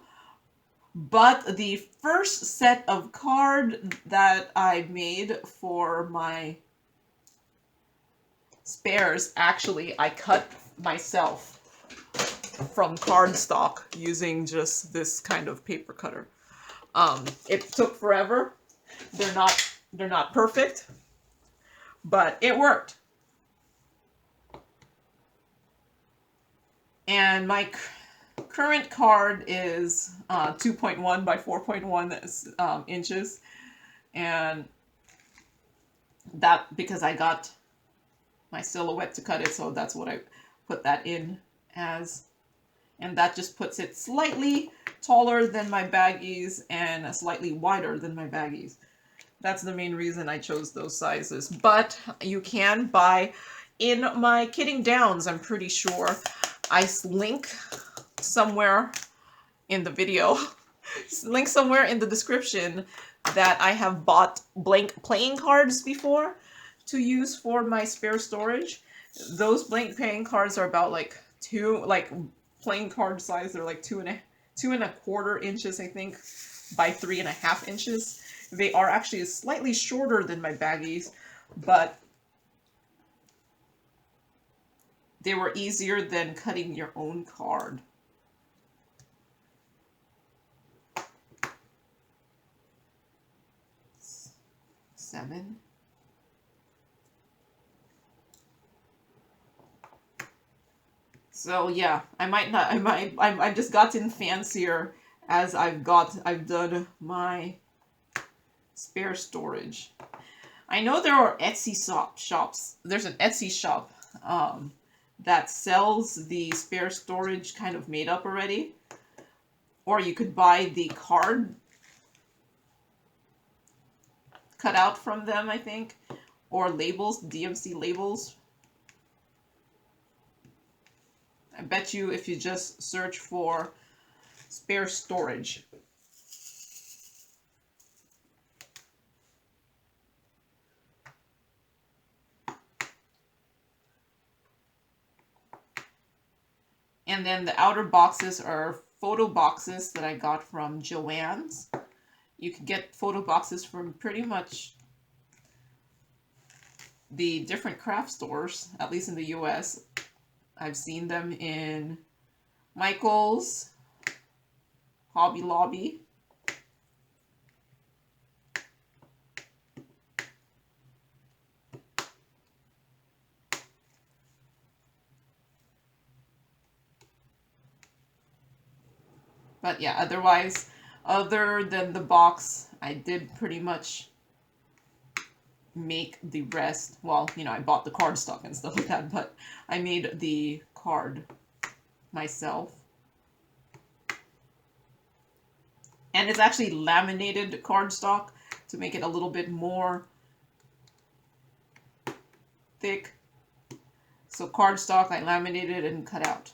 But the first set of card that I made for my spares, actually, I cut myself. from cardstock using just this kind of paper cutter. It took forever. They're not perfect, but it worked. And my current card is 2.1 by 4.1 inches, and that because I got my silhouette to cut it, so that's what I put that in as. And that just puts it slightly taller than my baggies and slightly wider than my baggies. That's the main reason I chose those sizes. But you can buy in my Kitting Downs, I'm pretty sure. I link somewhere in the video, link somewhere in the description that I have bought blank playing cards before to use for my spare storage. Those blank playing cards are about like playing card size. They're like 2.25 inches, I think, by 3.5 inches. They are actually slightly shorter than my baggies, but they were easier than cutting your own card. Seven. So yeah, I've just gotten fancier as I've done my spare storage. I know there are Etsy shops. There's an Etsy shop that sells the spare storage kind of made up already. Or you could buy the card cut out from them, I think. Or labels, DMC labels. I bet you if you just search for spare storage. And then the outer boxes are photo boxes that I got from Joann's. You can get photo boxes from pretty much the different craft stores, at least in the US. I've seen them in Michael's, Hobby Lobby. But yeah, otherwise, other than the box, I did pretty much make the rest. Well, you know, I bought the cardstock and stuff like that, but I made the card myself. And it's actually laminated cardstock to make it a little bit more thick. So cardstock I laminated and cut out.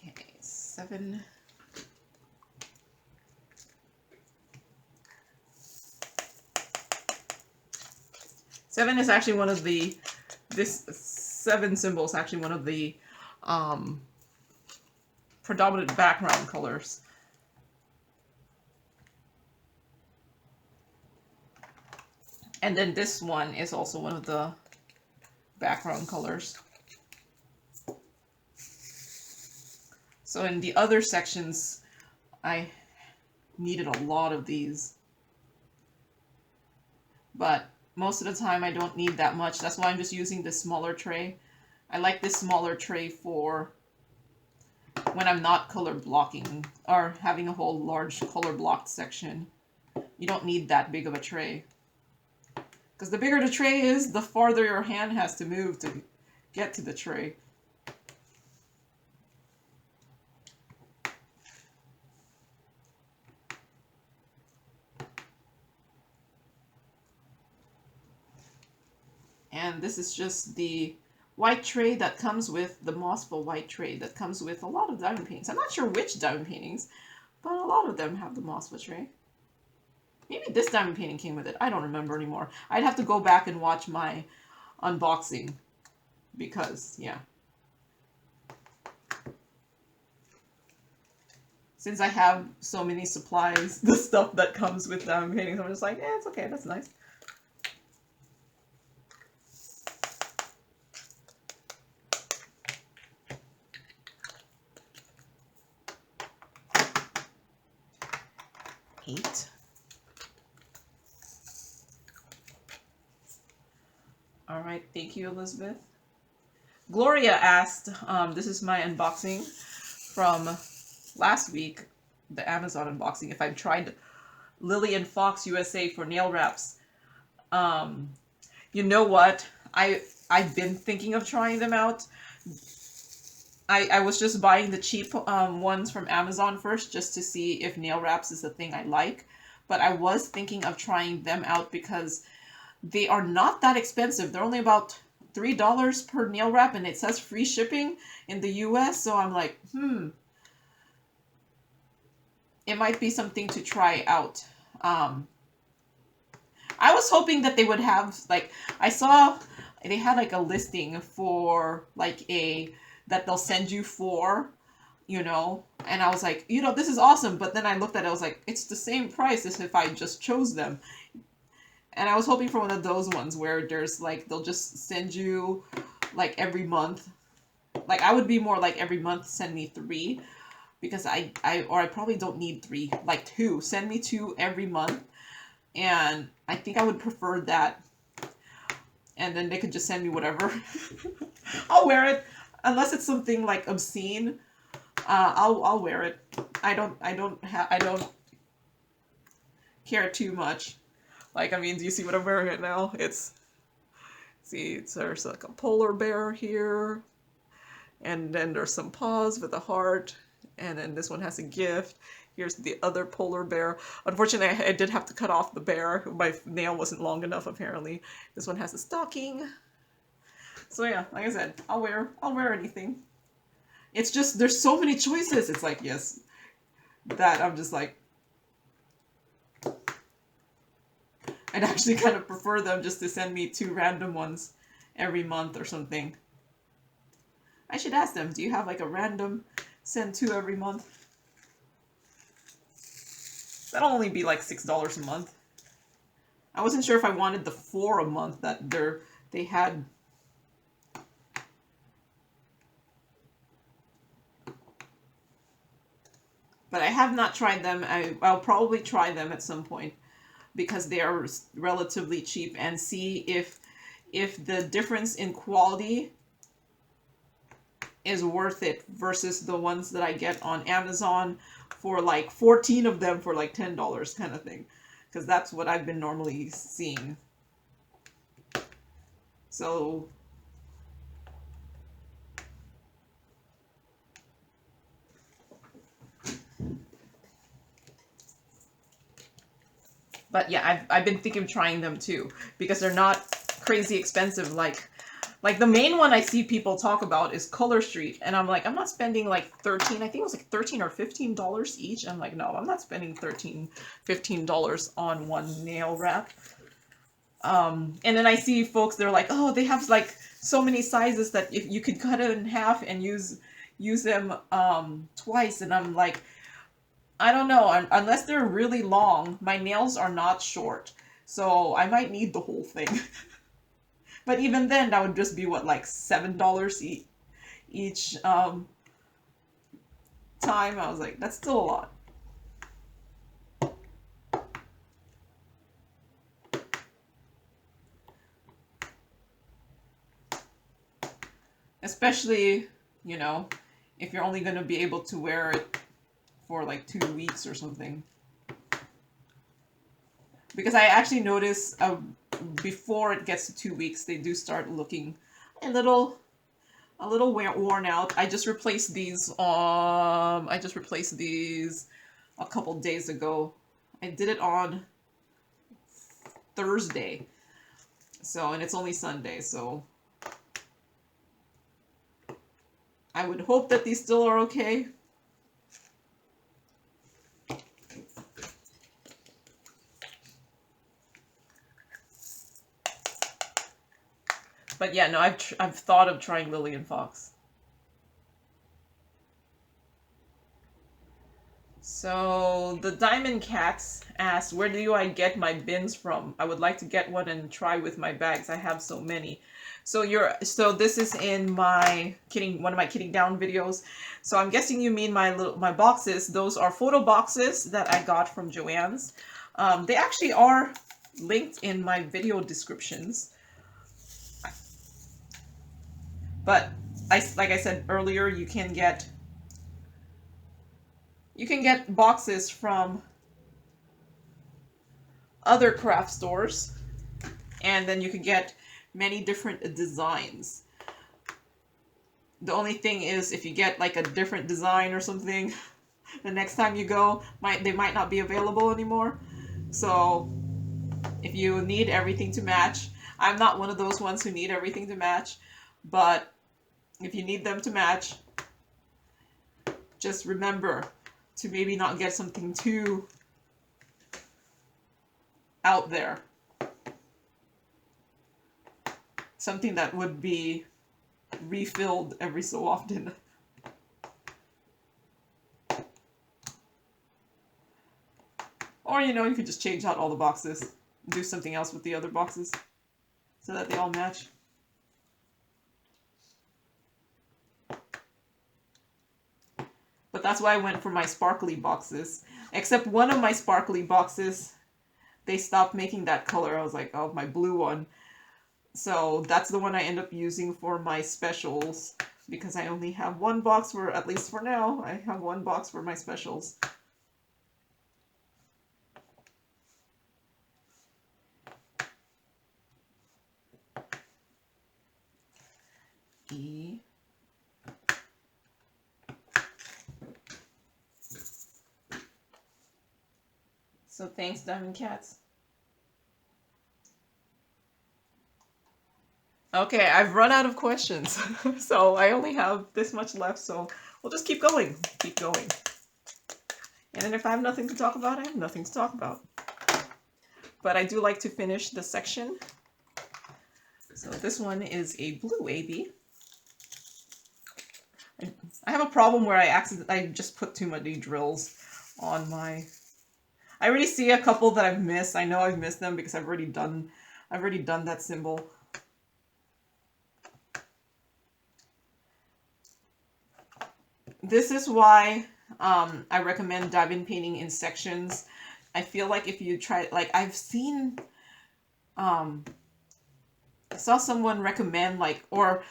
Okay, 7. Seven is actually one of the, this 7 symbol is actually one of the predominant background colors. And then this one is also one of the background colors. So in the other sections, I needed a lot of these. But most of the time I don't need that much. That's why I'm just using this smaller tray. I like this smaller tray for when I'm not color blocking or having a whole large color blocked section. You don't need that big of a tray. Because the bigger the tray is, the farther your hand has to move to get to the tray. And this is just the white tray that comes with the Mossville white tray that comes with a lot of diamond paintings. I'm not sure which diamond paintings, but a lot of them have the Mossville tray. Maybe this diamond painting came with it. I don't remember anymore. I'd have to go back and watch my unboxing because, yeah. since I have so many supplies, the stuff that comes with diamond painting, so I'm just like, yeah, it's okay, that's nice. Eight. All right, thank you, Elizabeth. Gloria asked, this is my unboxing from last week, the Amazon unboxing, if I've tried Lily and Fox USA for nail wraps. You know what? I've been thinking of trying them out. I was just buying the cheap ones from Amazon first just to see if nail wraps is the thing I like. But I was thinking of trying them out because they are not that expensive. They're only about $3 per nail wrap, and it says free shipping in the US. So I'm like, it might be something to try out. I was hoping that they would have, like, I saw they had like a listing for like that they'll send you for, and I was like, this is awesome. But then I looked at it, I was like, it's the same price as if I just chose them. And I was hoping for one of those ones where there's like, they'll just send you like every month. Like, I would be more like every month send me 3, because I probably don't need 3, like 2. Send me 2 every month. And I think I would prefer that. And then they could just send me whatever. I'll wear it. Unless it's something like obscene. I'll wear it. I don't care too much. Like, I mean, do you see what I'm wearing it now? There's like a polar bear here. And then there's some paws with a heart. And then this one has a gift. Here's the other polar bear. Unfortunately, I did have to cut off the bear. My nail wasn't long enough, apparently. This one has a stocking. So yeah, like I said, I'll wear anything. It's just, there's so many choices. It's like, yes, that I'm just like, I'd actually kind of prefer them just to send me 2 random ones every month or something. I should ask them, do you have like a random send 2 every month? That'll only be like $6 a month. I wasn't sure if I wanted the 4 a month that they had. But I have not tried them. I'll probably try them at some point because they are relatively cheap, and see if the difference in quality is worth it versus the ones that I get on Amazon for like 14 of them for like $10 kind of thing, because that's what I've been normally seeing. So but yeah, I've been thinking of trying them too, because they're not crazy expensive. Like the main one I see people talk about is Color Street, and I'm like, I'm not spending like 13, I think it was like 13 or $15 each. I'm like, no, I'm not spending 13, $15 on one nail wrap. And then I see folks, they're like, oh, they have like so many sizes that if you could cut it in half and use them twice. And I'm like, I don't know, unless they're really long. My nails are not short, so I might need the whole thing. But even then, that would just be what, like $7 each time. I was like, that's still a lot. Especially, if you're only going to be able to wear it for like 2 weeks or something. Because I actually notice before it gets to 2 weeks, they do start looking a little worn out. I just replaced these. I just replaced these a couple days ago. I did it on Thursday. So, and it's only Sunday, so I would hope that these still are okay. But yeah, no, I've thought of trying Lily and Fox. So the Diamond Cats asked, where do I get my bins from? I would like to get one and try with my bags. I have so many. So this is in my one of my kitting down videos. So I'm guessing you mean my boxes. Those are photo boxes that I got from Joann's. They actually are linked in my video descriptions. But like I said earlier, you can get boxes from other craft stores, and then you can get many different designs. The only thing is, if you get like a different design or something, the next time you go, they might not be available anymore. So if you need everything to match, I'm not one of those ones who need everything to match, but if you need them to match, just remember to maybe not get something too out there. Something that would be refilled every so often. Or, you know, you could just change out all the boxes, do something else with the other boxes so that they all match. But that's why I went for my sparkly boxes. Except one of my sparkly boxes, they stopped making that color. I was like, oh, my blue one. So that's the one I end up using for my specials, because I only have one box for, at least for now, I have one box for my specials. So thanks, Diamond Cats. Okay, I've run out of questions, so I only have this much left, so we'll just keep going. Keep going. And then if I have nothing to talk about, I have nothing to talk about. But I do like to finish the section. So this one is a blue AB. I have a problem where I just put too many drills on my... I already see a couple that I've missed. I know I've missed them because I've already done that symbol. This is why I recommend diamond painting in sections. I feel like if you try, like I've seen, I saw someone recommend or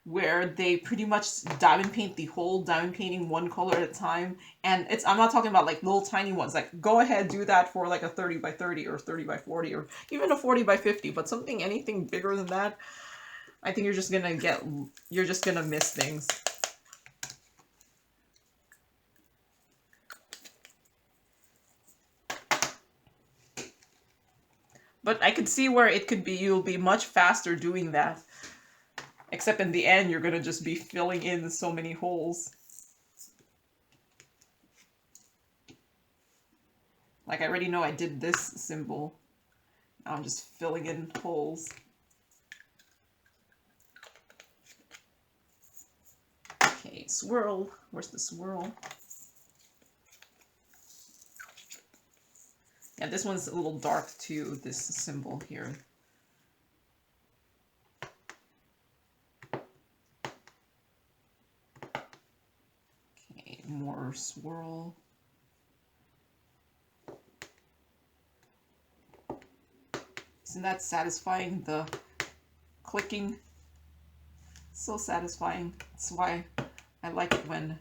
where they pretty much diamond paint the whole diamond painting one color at a time. And I'm not talking about like little tiny ones. Like go ahead, do that for like a 30 by 30 or 30 by 40 or even a 40 by 50. But anything bigger than that, I think you're just gonna miss things. But I could see where you'll be much faster doing that. Except in the end, you're going to just be filling in so many holes. Like I already know I did this symbol. Now I'm just filling in holes. Okay, swirl. Where's the swirl? Yeah, this one's a little dark too, this symbol here. Okay, more swirl. Isn't that satisfying, the clicking? So satisfying. That's why I like it when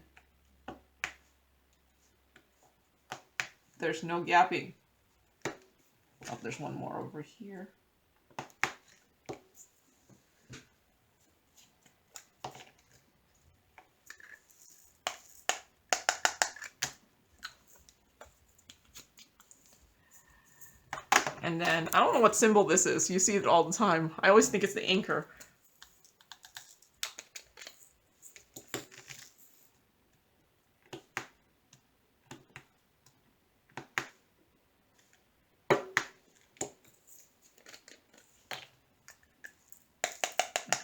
there's no gapping. Oh, there's one more over here. And then, I don't know what symbol this is. You see it all the time. I always think it's the anchor.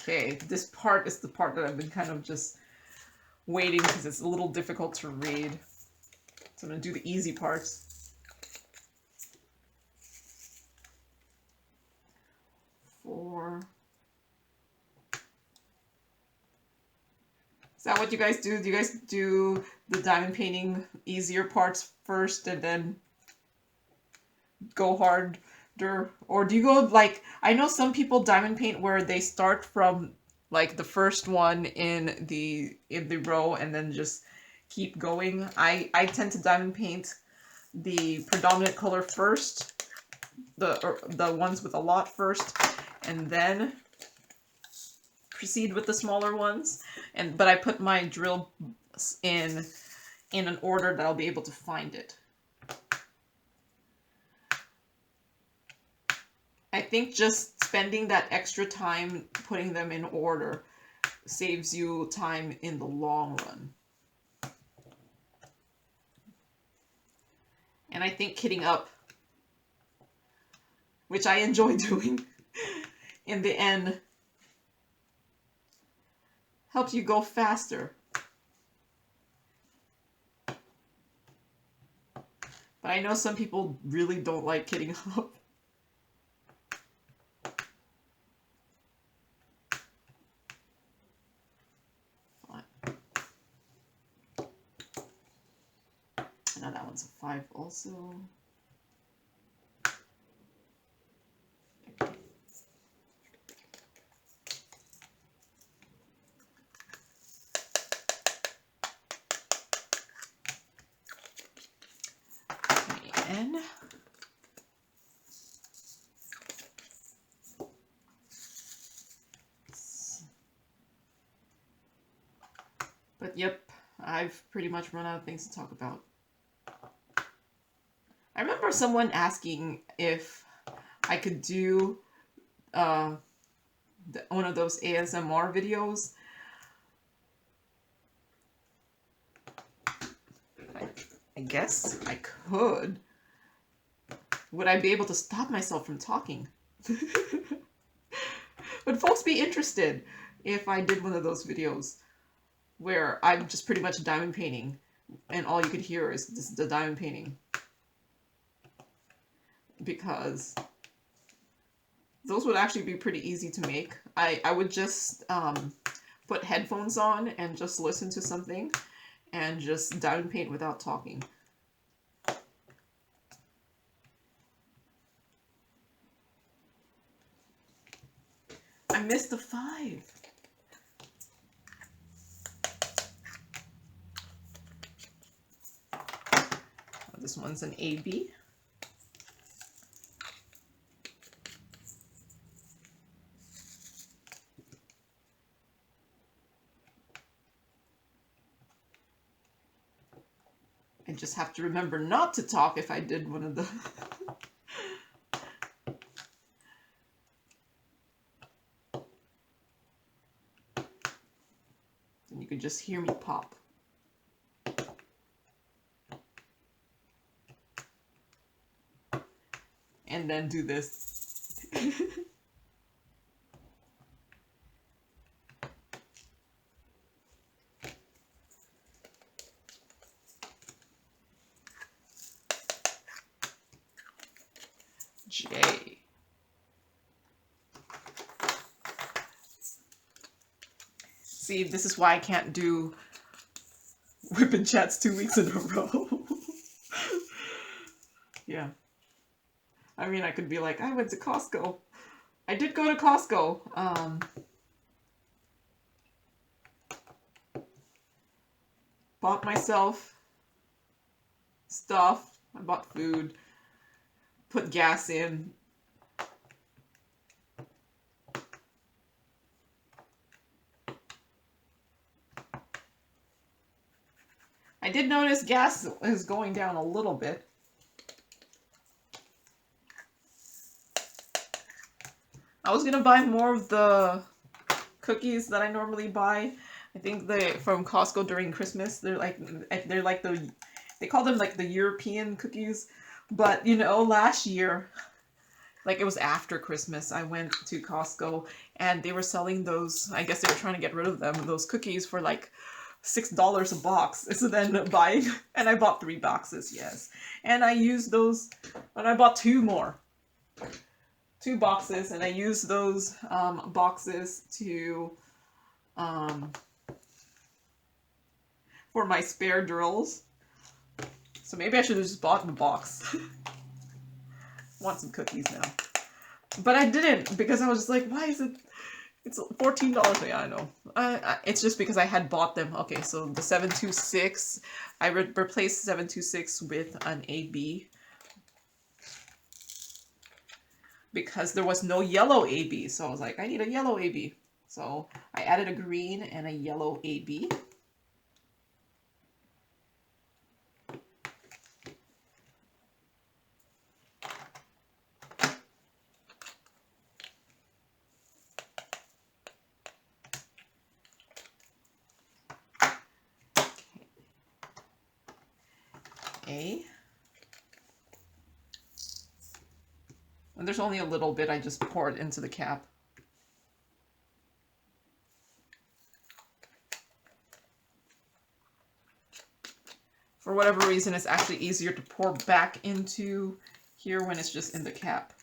Okay, this part is the part that I've been kind of just waiting because it's a little difficult to read. So I'm going to do the easy parts. 4. Is that what you guys do? Do you guys do the diamond painting easier parts first and then go harder? Or do you go like, I know some people diamond paint where they start from like the first one in the row and then just keep going. I tend to diamond paint the predominant color first, the ones with a lot first, and then proceed with the smaller ones. But I put my drill in an order that I'll be able to find it. I think just spending that extra time putting them in order saves you time in the long run. And I think kitting up, which I enjoy doing, in the end, helps you go faster. But I know some people really don't like kitting up. Now that one's a 5 also. And but yep, I've pretty much run out of things to talk about. I remember someone asking if I could do one of those ASMR videos. I guess I could. Would I be able to stop myself from talking? Would folks be interested if I did one of those videos where I'm just pretty much diamond painting and all you could hear is the diamond painting? Because those would actually be pretty easy to make. I would just put headphones on and just listen to something and just diamond paint without talking. I missed the 5. This one's an AB. I just have to remember not to talk if I did one of the... And you could just hear me pop. And then do this. J. See, this is why I can't do WIP and chats 2 weeks in a row. Yeah. I mean, I could be like, I went to Costco. I did go to Costco. Bought myself stuff. I bought food. Put gas in. I did notice gas is going down a little bit. I was gonna buy more of the cookies that I normally buy. I think they from Costco during Christmas. They're like the, they call them like the European cookies. But you know, last year, like it was after Christmas, I went to Costco and they were selling those. I guess they were trying to get rid of them. Those cookies for like $6 a box. So then buying, and I bought 3 boxes, yes. And I used those, and I bought 2 more. 2 boxes, and I used those boxes to for my spare drills. So maybe I should have just bought the box. Want some cookies now. But I didn't, because I was just like, why is it, it's $14. Yeah, I know. It's just because I had bought them. Okay, so the 726, I replaced 726 with an AB. Because there was no yellow AB. So I was like, I need a yellow AB. So I added a green and a yellow AB. Okay. And there's only a little bit, I just poured into the cap. For whatever reason, it's actually easier to pour back into here when it's just in the cap.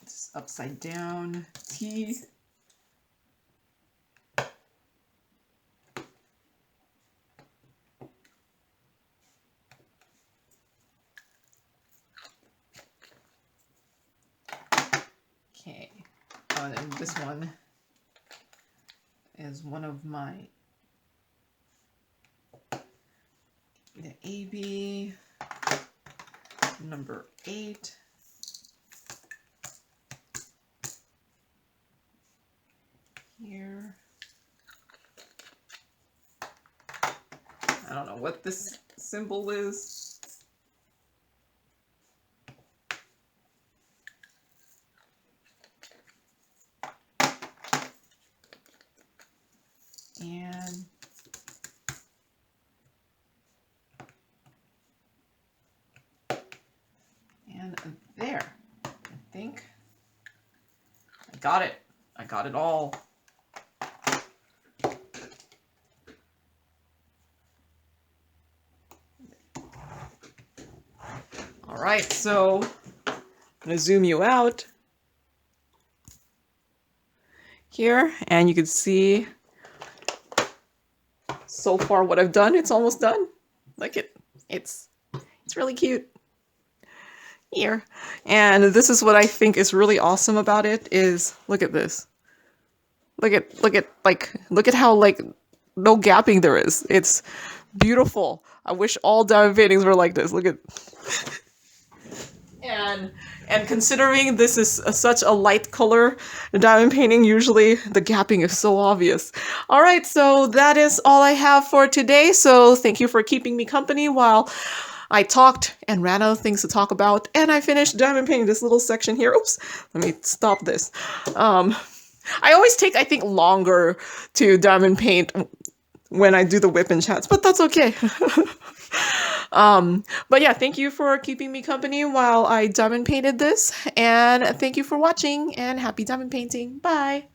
It's upside down T. Okay, and then this one is one of my, the AB number 8. Here. I don't know what this symbol is. And there, I think I got it. I got it all. All right, so I'm gonna zoom you out here, and you can see so far what I've done. It's almost done. Like it's really cute here. And this is what I think is really awesome about it is, look at this. Look at how like no gapping there is. It's beautiful. I wish all diamond paintings were like this. Look at and considering this is such a light color diamond painting, usually the gapping is so obvious. All right, so that is all I have for today. So thank you for keeping me company while I talked and ran out of things to talk about, and I finished diamond painting this little section here. Oops, let me stop this. I always take, I think, longer to diamond paint when I do the WIP and chats, but that's okay. But yeah, thank you for keeping me company while I diamond painted this, and thank you for watching, and happy diamond painting. Bye.